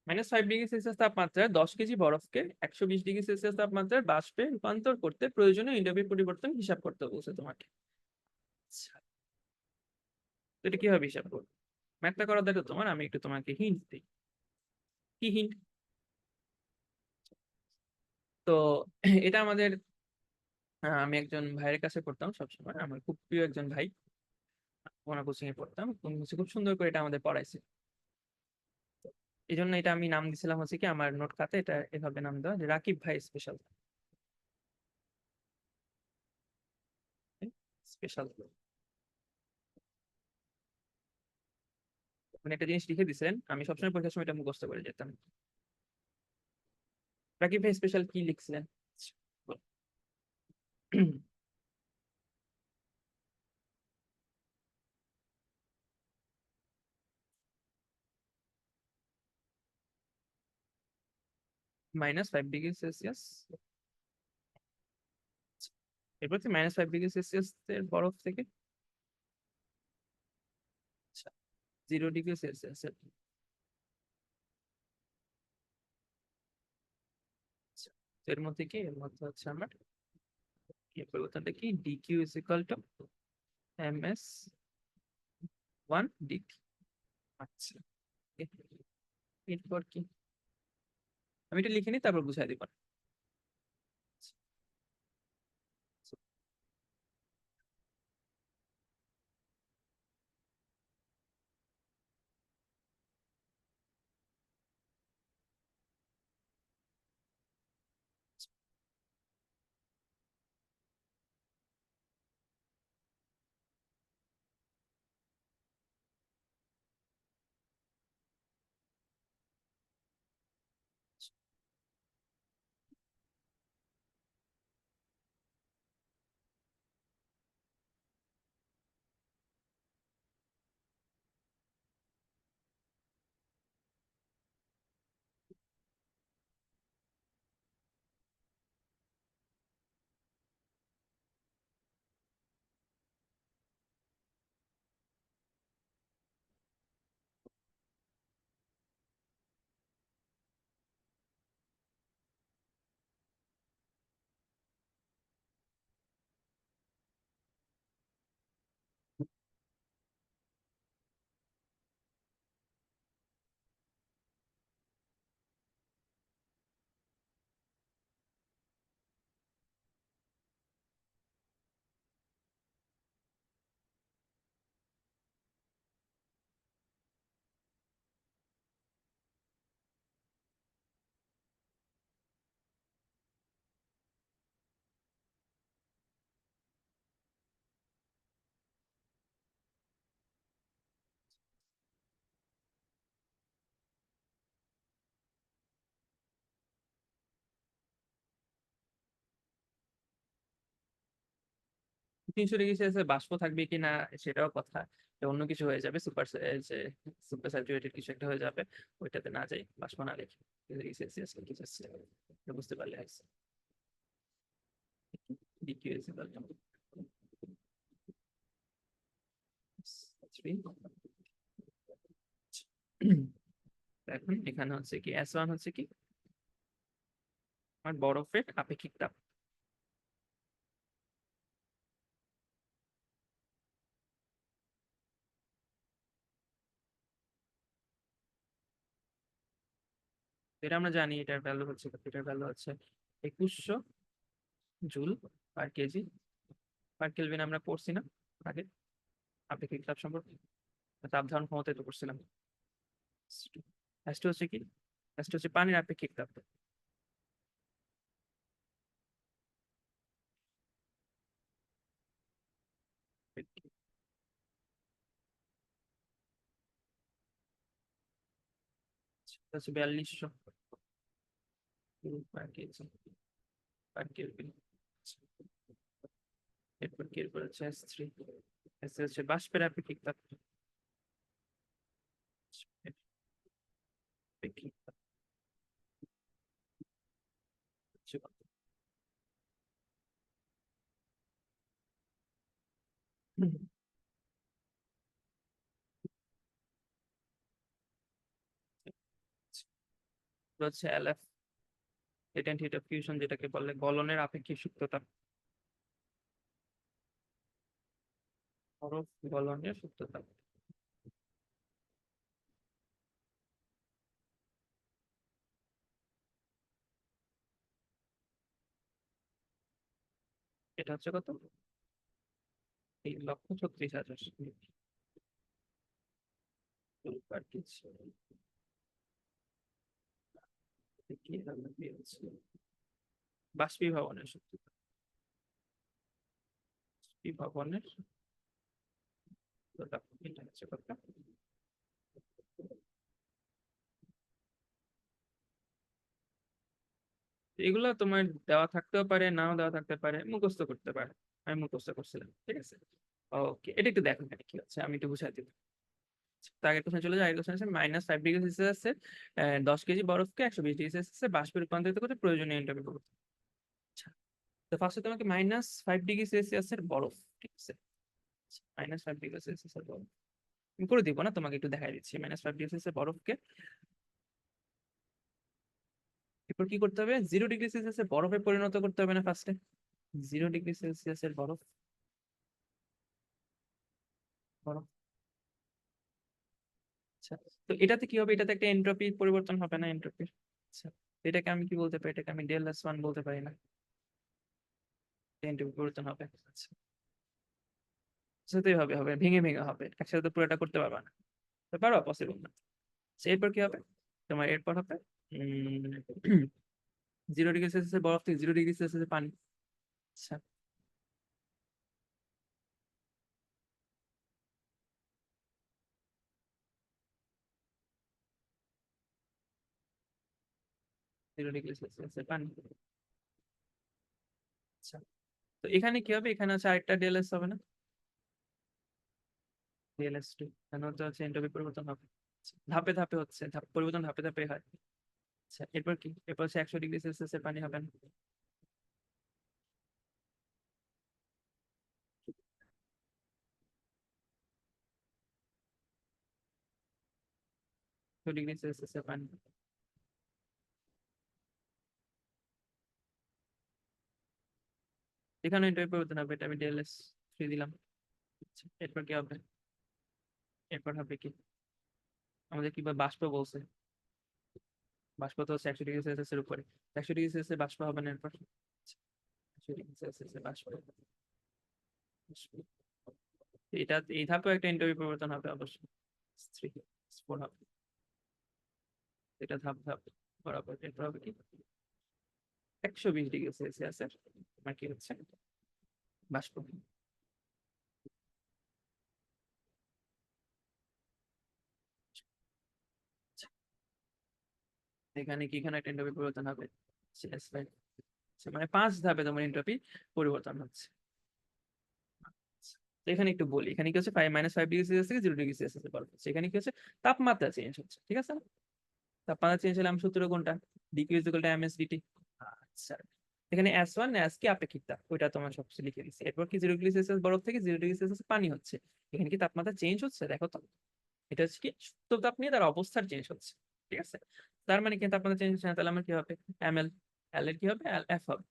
-5 ডিগ্রি সেলসিয়াস তাপমাত্রায় 10 কেজি বরফকে 120 ডিগ্রি সেলসিয়াস তাপমাত্রার বাষ্পে রূপান্তর করতে প্রয়োজনীয় এনট্রপি পরিবর্তন হিসাব করতে বলছে তোমাকে। আচ্ছা, তো এটা কিভাবে হিসাব করবো? ম্যাথটা করার দেখো তোমার, আমি একটু তোমাকে হিন্ট দিই। কি হিন্ট? তো এটা আমাদের আমি একজন ভাইয়ের কাছে পড়তাম সবসময়, আমার খুব প্রিয় একজন ভাই। ওনার কোচিং এ পড়তাম, উনি হচ্ছে খুব সুন্দর করে এটা আমাদের পড়াইছে। এই জন্য এটা আমি নাম দিছিলাম হচ্ছে কি, আমার নোট খাতে এটা এভাবে নাম দেওয়া যে রাকিব ভাই স্পেশাল। স্পেশাল মানে একটা জিনিস লিখে দিয়েছেন, আমি সবসময় পরীক্ষার সময় এটা মুখস্থ করে যেতাম। রাকিব ভাই স্পেশাল কি লিখছিলেন? -5 ডিগ্রি সেলসিয়াস। এরপর কি -5 ডিগ্রি সেলসিয়াস এর বরফ থেকে 0 ডিগ্রি সেলসিয়াস এর মধ্যে কি, এর মধ্যে হচ্ছে আমার কি পরিবর্তনটা কি, DQ is equal two -1 degree. আচ্ছা, এরপর কি, আমি এটা লিখে নিই তারপর বুঝাই দিব। 300 ডিগ্রি সেলসিয়াস বাষ্প থাকবে কিনা সেটাও কথা, এটা অন্য কিছু হয়ে যাবে, সুপার স্যাচুরেটেড কিছু একটা হয়ে যাবে। ওইটাতে না যাই, বাষ্প না লিখি, ডিগ্রি সেলসিয়াস লিখে যাচ্ছে, এটা বুঝতে পারলে হয়েছে। DQ is equal two 3। এখন এখানে হচ্ছে কি S1 হচ্ছে কি আমার বরফের আপেক্ষিক তাপ। এটা আমরা জানি, এটার ভ্যালু হচ্ছে, এটার ভ্যালু হচ্ছে 2100 জুল/কেজি পার কেলভিন। আমরা পড়ছি না আগে আপেক্ষিক তাপ সম্পর্কে, তাপ ধারণ ক্ষমতায় তো পড়ছিলাম। S2 হচ্ছে কি, S2 হচ্ছে পানির আপেক্ষিক তাপ। এটা হচ্ছে 4200 জুল/কেজি পার কেলভিন। এরপর কি, এরপর হচ্ছে S3, S3 হচ্ছে বাষ্পের আপেক্ষিক তাপ। আপেক্ষিক তাপ হচ্ছে কত? হচ্ছে LF, latent hit of fusion, যেটাকে বলে গলনের আপেক্ষিক সুপ্ততাপ। বরফ গলনের সুপ্ততাপ। এটা হচ্ছে কত? 3,36,000। বাষ্পীভবনের সুপ্ততাপ। বাষ্পীভবনের সুপ্ততাপ এটা হচ্ছে কত? এগুলো তোমার দেওয়া থাকতেও পারে, নাও দেওয়া থাকতে পারে, মুখস্থ করতে পারে। আমি মুখস্থ করছিলাম, ঠিক আছে। ওকে, এটা একটু দেখো এখানে কি হচ্ছে, আমি একটু বুঝাই দিই। তো আগের কোশ্চেন চলে যায়। আগের কোশ্চেন আছে -5 ডিগ্রি সেলসিয়াসে 10 কেজি বরফকে 120 ডিগ্রি সেলসিয়াসে বাষ্পে রূপান্তরিত করতে প্রয়োজনীয় এন্ট্রপি প্রবর্তন। আচ্ছা, তো ফার্স্টে তোমাকে -5 ডিগ্রি সেলসিয়াসের বরফ, ঠিক আছে, -5 ডিগ্রি সেলসিয়াসের বরফ আমি করে দিব না, তোমাকে একটু দেখাই দিচ্ছি। -5 ডিগ্রি সেলসিয়াসের বরফকে এরপর কি করতে হবে, 0 ডিগ্রি সেলসিয়াসের বরফে পরিণত করতে হবে না ফার্স্টে? 0 ডিগ্রি সেলসিয়াসের বরফ, বরফ। আচ্ছা, তো এটাতে কি হবে, এটাতে একটা এন্ট্রপি পরিবর্তন হবে না, এন্ট্রপির। আচ্ছা, তো এটাকে আমি কি বলতে পারি, এটাকে আমি ΔS1 বলতে পারি না, এন্ট্রপি পরিবর্তন হবে। আচ্ছা, সেটাই হবে, হবে ভেঙে ভেঙে হবে, একসাথে তো পুরোটা করতে পারবা না। তো পারবা, পসিবল না। আচ্ছা, এরপর কি হবে, তোমার এরপর হবে 0 ডিগ্রি সেলসিয়াসের বরফ থেকে 0 ডিগ্রি সেলসিয়াসের পানি। আচ্ছা, 0 ডিগ্রি সেলসিয়াসের পানি। আচ্ছা, তো এখানে কি হবে, এখানে হচ্ছে আরেকটা ΔS হবে না, ΔS2। এখানে হচ্ছে এন্ট্রপি পরিবর্তন হবে। আচ্ছা, ধাপে ধাপে হচ্ছে, পরিবর্তন ধাপে ধাপে হয়। আচ্ছা, এরপর কি, এরপর হচ্ছে 100 ডিগ্রি সেলসিয়াসের পানি হবে না, 100 ডিগ্রি সেলসিয়াসের পানি। এখানে এন্ট্রপি পরিবর্তন হবে, এটা আমি ΔS3 দিলাম। আচ্ছা, এরপর কি হবে, এরপর হবে কি, আমাদের কি বাষ্প বলছে, বাষ্প তো হচ্ছে 100 ডিগ্রি সেলসিয়াসের উপরে, 100 ডিগ্রি সেলসিয়াস বাষ্প হবে না এরপর। 100 ডিগ্রি সেলসিয়াসের বাষ্প, বাষ্প। এটা এই ধাপে একটা এন্ট্রপি পরিবর্তন হবে অবশ্যই, 3 4 হবে। এটা ধাপ ধাপ বরাবর। এরপর হবে কি, 120 ডিগ্রি সেলসিয়াসের তোমার কি হচ্ছে, বাষ্প। এখানে কি, এখানে একটা এন্ট্রপি পরিবর্তন হবে, CS5। মানে 5 ধাপে তোমার এন্ট্রপি পরিবর্তন হচ্ছে। তো এখানে একটু বলি, এখানে কি হচ্ছে, -5 ডিগ্রি সেলসিয়াস থেকে 0 ডিগ্রি সেলসিয়াস বরফ হচ্ছে। এখানে কি হচ্ছে, তাপমাত্রা চেঞ্জ হচ্ছে, ঠিক আছে। তাপমাত্রা চেঞ্জ হলে আমি সূত্র কোনটা, dq = mS/dT। আচ্ছা, এখানে S1 S কি আপেক্ষিক তাপ, ওইটা তোমার সবকিছু লিখে দিচ্ছি। এরপর কি, 0 ডিগ্রি সেলসিয়াস বরফ থেকে 0 ডিগ্রি সেলসিয়াস পানি হচ্ছে। এখানে কি তাপমাত্রা চেঞ্জ হচ্ছে, দেখো তো। এটা হচ্ছে কি, সুপ্ত তাপ নিয়ে তার অবস্থার চেঞ্জ হচ্ছে, ঠিক আছে। তার মানে কি, তাপমাত্রা চেঞ্জ হচ্ছে না, তাহলে আমার কি হবে, ml। এল এর কি হবে, F হবে।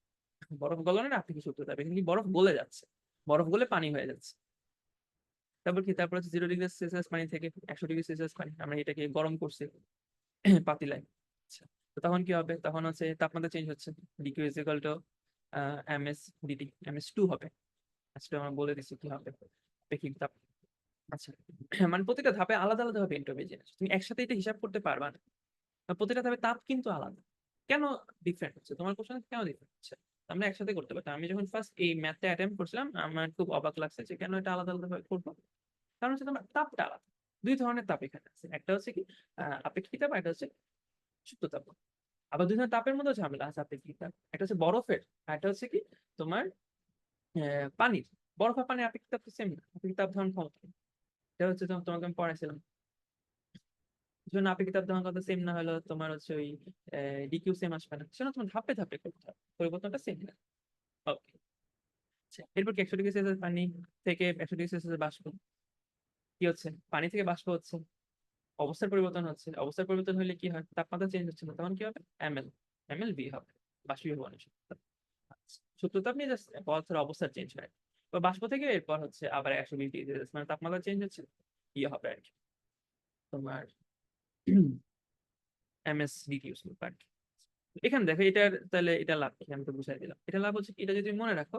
বরফ গলনের আপেক্ষিক সূত্র তাপ, এখানে কি বরফ গলে যাচ্ছে, বরফ গলে পানি হয়ে যাচ্ছে। তারপর কি, তারপর হচ্ছে 0 ডিগ্রি সেলসিয়াস পানি থেকে 100 ডিগ্রি সেলসিয়াস পানি, আমরা এটাকে গরম করছি পাতিলায়। আচ্ছা, তো তখন কি হবে, তখন হচ্ছে তাপমাত্রা চেঞ্জ হচ্ছে, dq = ms/dT, ms2 হবে। আজকে আমরা বলে দিচ্ছি কি হবে, আপেক্ষিক তাপ। আচ্ছা, মানে প্রতিটা ধাপে আলাদা আলাদা ভাবে এন্ট্রপি চেঞ্জ, তুমি একসাথে এটা হিসাব করতে পারবা না। প্রতিটা ধাপে তাপ কিন্তু আলাদা। কেন ডিফারেন্ট হচ্ছে, তোমার কোশ্চেন কেন ডিফারেন্ট হচ্ছে, আমরা একসাথে করতে পারতাম। আমি যখন ফার্স্ট এই ম্যাথটা অ্যাটেম্প করছিলাম, আমার খুব অবাক লাগছে যে কেন এটা আলাদা আলাদা ভাবে করবো। কারণ হচ্ছে তোমার তাপটা আলাদা। 2 ধরনের তাপ এখানে আছে, একটা হচ্ছে কি আপেক্ষিক তাপ, একটা হচ্ছে সুপ্ত তাপ। আবার 2 ধরনের তাপের মধ্যে ঝামেলা আছে আপেক্ষিক তাপ, একটা হচ্ছে বরফের, আর একটা হচ্ছে কি তোমার পানির। বরফ আর পানির আপেক্ষিক তাপ তো সেম না, আপেক্ষিক তাপ ধারণ ক্ষমতা। এটা হচ্ছে তোমাকে আমি পড়াইছিলাম। জন্য আপেক্ষিক তাপ ধারণ ক্ষমতা সেম না হলো তোমার হচ্ছে ওই ডিকিউ সেম আসবে না, সেজন্য তোমার ধাপে ধাপে করতে হবে, পরিবর্তনটা সেম না। ওকে, এরপর কি, 100 ডিগ্রি সেলসিয়াস পানি থেকে 100 ডিগ্রি সেলসিয়াস বাষ্প, কি হচ্ছে, পানি থেকে বাষ্প হচ্ছে। অবস্থার পরিবর্তন হচ্ছে, অবস্থার পরিবর্তন হলে কি হয়, তাপমাত্রা চেঞ্জ হচ্ছে না, তখন কি হবে, এমএল, এমএল ভি হবে, বাষ্পীভবনের সূত্রতাপ। সূত্রতাপ নিয়ে জাস্ট পদার্থের অবস্থা চেঞ্জ হয়। তো বাষ্প থেকে এরপর হচ্ছে আবার 120 ডিগ্রি সেলসিয়াস, মানে তাপমাত্রা চেঞ্জ হচ্ছে, ইয়ে হবে আর কি তোমার এমএস ডিগ্রি ইউজ করবে আর কি। এখানে দেখো এটার তাহলে এটা লাভ কি, আমি তো বুঝাই দিলাম। এটা লাভ হচ্ছে কি, এটা যদি মনে রাখো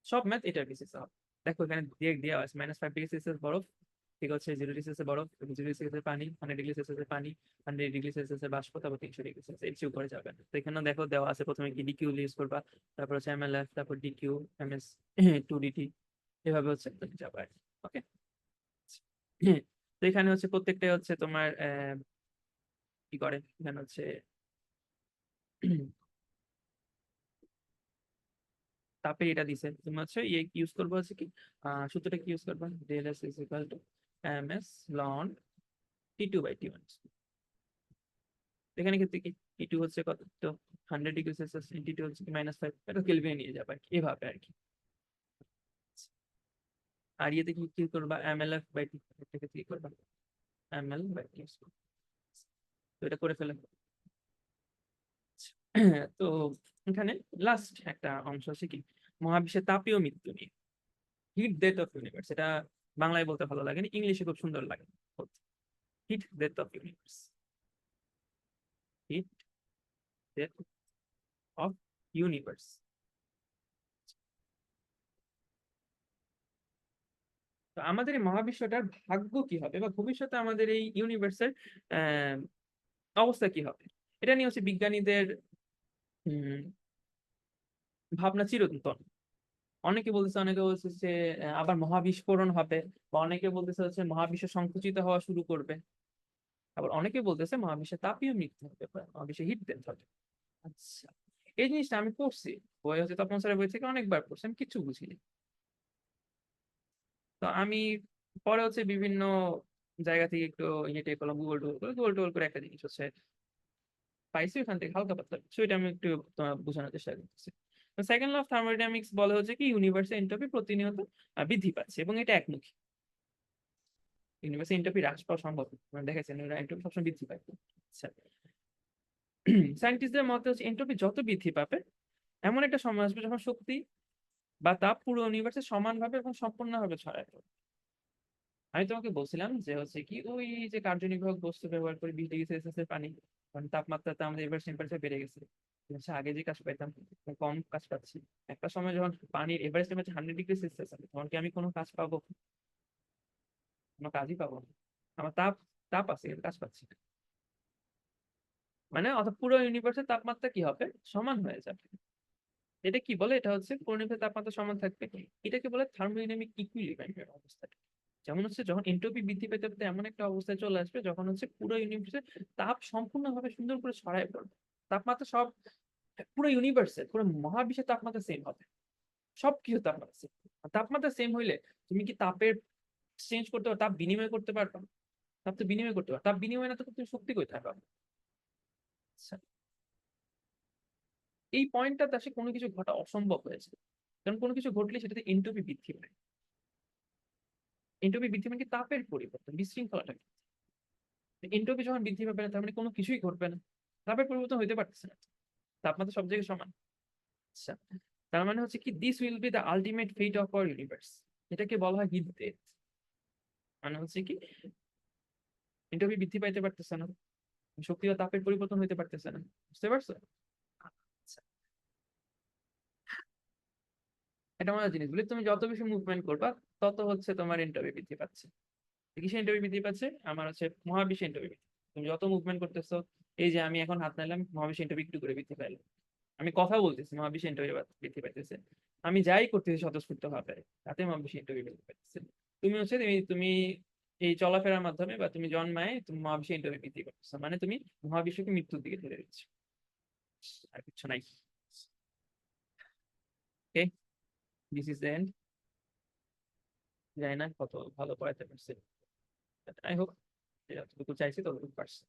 সব ম্যাথ এটার বেসিসে হবে। দেখো এখানে দিয়ে দেওয়া আছে -5 ডিগ্রি সেলসিয়াস বরফ, ঠিক আছে 0 ডিগ্রি সেলসিয়াস বরফ, 0 ডিগ্রি সেলসিয়াস পানি, 100 ডিগ্রি সেলসিয়াস পানি, 100 ডিগ্রি সেলসিয়াস বাষ্প, তারপর 300 ডিগ্রি সেলসিয়াস, এর চেয়ে উপরে যাবে না। তো এখানে দেখো দেওয়া আছে প্রথমে কি ডিকিউ ইউজ করবা, তারপর হচ্ছে এমএলএফ, তারপর ডিকিউ, এমএস 2ডিটি, এভাবে হচ্ছে তুমি যাবে। ওকে। তো এখানে হচ্ছে প্রত্যেকটাই হচ্ছে তোমার কি করে, এখানে হচ্ছে তাপের এটা দিছে, তুমি হচ্ছে ইয়ে ইউজ করবো হচ্ছে কি, সূত্রটা কি ইউজ করবা, del S is equal to M S ln T2/T1। এখানে ক্ষেত্রে কি T2 হচ্ছে কত, তো 100 ডিগ্রি সেলসিয়াস, T2 হচ্ছে কি -5, এটা কেলভিনে নিয়ে যাবে আর কি, এভাবে আর কি। আর ইয়েতে কি কি করবা, mLF/T, এটাকে কি করবা mL/T, তো এটা করে ফেলে। তো এখানে লাস্ট একটা অংশ আছে কি, মহাবিশ্বের তাপীয় মৃত্যু নিয়ে, হিট ডেথ অফ ইউনিভার্স। এটা বাংলায় বলতে ভালো লাগে না, ইংলিশে খুব সুন্দর লাগে, heat death of universe, heat death of universe. তো আমাদের এই মহাবিশ্বটার ভাগ্য কি হবে, বা ভবিষ্যতে আমাদের এই ইউনিভার্সের অবস্থা কি হবে, এটা নিয়ে হচ্ছে বিজ্ঞানীদের উম, ভাবনা চিরন্তন। অনেকে বলতেছে যে আবার মহাবিস্ফোরণ হবে, বা অনেকে বলতেছে হচ্ছে মহাবিশ্ব সংকুচিত হওয়া শুরু করবে, আবার অনেকে বলতেছে মহাবিশ্বে তাপীয় মৃত্যু হবে, বা মহাবিশ্বে হিট ডেথ হবে। আচ্ছা, এই জিনিসটা আমি পড়ছি, বই হচ্ছে তপন স্যারের বই থেকে অনেকবার পড়ছি, আমি কিচ্ছু বুঝিনি। তো আমি পরে হচ্ছে বিভিন্ন জায়গা থেকে একটু ইয়ে টেক করলাম, গুগল টোগল করে একটা জিনিস হচ্ছে পাইছি, ওখান থেকে হালকা পাতলা সেটা আমি একটু তোমার বোঝানোর চেষ্টা করতেছি। সেকেন্ড ল অফ থার্মোডাইনামিক্স বলে হচ্ছে কি, ইউনিভার্সের এন্ট্রপি প্রতিনিয়ত বৃদ্ধি পাচ্ছে, এবং এটা একমুখী। ইউনিভার্সের এন্ট্রপি হ্রাস পাওয়া সম্ভব না, মানে দেখাচ্ছেন এন্ট্রপি সবসময় বৃদ্ধি পায়। আচ্ছা, সায়েন্টিস্টদের মতে হচ্ছে এন্ট্রপি যত বৃদ্ধি পাবে, এমন একটা সময় আসবে যখন শক্তি বা তাপ পুরো ইউনিভার্সে সমানভাবে এবং সম্পূর্ণভাবে ছড়ায় পড়বে। আমি তোমাকে বলছিলাম যে হচ্ছে কি, ওই যে কার্যনির্বাহক বস্তু ব্যবহার করে 20 ডিগ্রি সেলসিয়াসের পানি, কারণ তাপমাত্রাতে আমাদের এবার টেম্পারেচার বেড়ে গেছে, হচ্ছে আগে যে কাজ পাইতাম এখন কম কাজ পাচ্ছি। একটা সময় যখন পানির এভারেজ টেম্পারেচার 100 ডিগ্রি সেলসিয়াস হবে, তখন কি আমি কোনো কাজ পাবো, কোনো কাজই পাবো না। আমার তাপ তাপ আছে কিন্তু কাজ পাচ্ছি না। মানে অর্থাৎ পুরো ইউনিভার্সের তাপমাত্রা কি হবে, সমান হয়ে যাবে। এটা কি বলে, এটা হচ্ছে পুরো ইউনিভার্সের তাপমাত্রা সমান থাকবে, এটাকে বলে থার্মোডাইনামিক ইকুইলিব্রিয়ামের অবস্থা। যেমন হচ্ছে যখন এন্ট্রপি বৃদ্ধি পেতে পেতে এমন একটা অবস্থায় চলে আসবে যখন হচ্ছে পুরো ইউনিভার্সে তাপ সম্পূর্ণভাবে সুন্দর করে ছড়ায় পড়বে। তাপমাত্রা সব, পুরো ইউনিভার্সে, পুরো মহাবিশ্বের তাপমাত্রা সেম হবে, সবকিছু তাপমাত্রা সেম। তাপমাত্রা সেম হইলে তুমি কি তাপের চেঞ্জ করতে পারো, তাপ বিনিময় করতে পারবে? তাপ তো বিনিময় করতে পারো, তাপ বিনিময় না তো তুমি শক্তি কোথায় পাবে? আচ্ছা, এই পয়েন্টটাতে আসে কোনো কিছু ঘটা অসম্ভব হয়েছে, কারণ কোনো কিছু ঘটলে সেটাতে এন্ট্রপি বৃদ্ধি পায়। এন্ট্রপি বৃদ্ধি মানে কি, তাপের পরিবর্তন, বিশৃঙ্খলাটা। এন্ট্রপি যখন বৃদ্ধি পাবে না, তার মানে কোনো কিছুই ঘটবে না, তাপের পরিবর্তন হইতে পারতেছে না, তাপমাত্রা সব জায়গায় সমান। আচ্ছা, তার মানে হচ্ছে কি, this will be the ultimate fate of our universe. এটাকে বলা হয় হিট ডেথ। মানে হচ্ছে কি, এন্ট্রপি বৃদ্ধি পাইতে পারতেছে না, শক্তি বা তাপের পরিবর্তন হইতে পারতেছে না, বুঝতে পারছো? আচ্ছা, এটা মজার জিনিস বলি, তুমি যত বেশি মুভমেন্ট করবা তত হচ্ছে তোমার এন্ট্রপি বৃদ্ধি পাচ্ছে। কিসে এন্ট্রপি বৃদ্ধি পাচ্ছে, আমার হচ্ছে মহাবিশ্বে এন্ট্রপি বৃদ্ধি। তুমি যত মুভমেন্ট করতেছো, এই যে আমি এখন হাত নাইলাম, মহাবিশ্বে এন্ট্রপি একটু করে বৃদ্ধি পাইলো। আমি কথা বলতেছি, মহাবিশ্বে ইন্টারভিউ বৃদ্ধি পাইতেছে। আমি যাই করতেছি স্বতঃস্ফূর্ত ভাবে, তাতে মহাবিশ্বে ইন্টারভিউ বৃদ্ধি পাইতেছে। তুমি হচ্ছে তুমি এই চলাফেরার মাধ্যমে বা তুমি জন্মায় তুমি মহাবিশ্বে ইন্টারভিউ বৃদ্ধি করতেছো, মানে তুমি মহাবিশ্বকে মৃত্যুর দিকে ঠেলে দিচ্ছ, আর কিছু নাই। ওকে, দিস ইজ দ্য এন্ড। জানি না কত ভালো পড়াতে পারছে, আই হোপ যতটুকু চাইছি ততটুকু পারছি।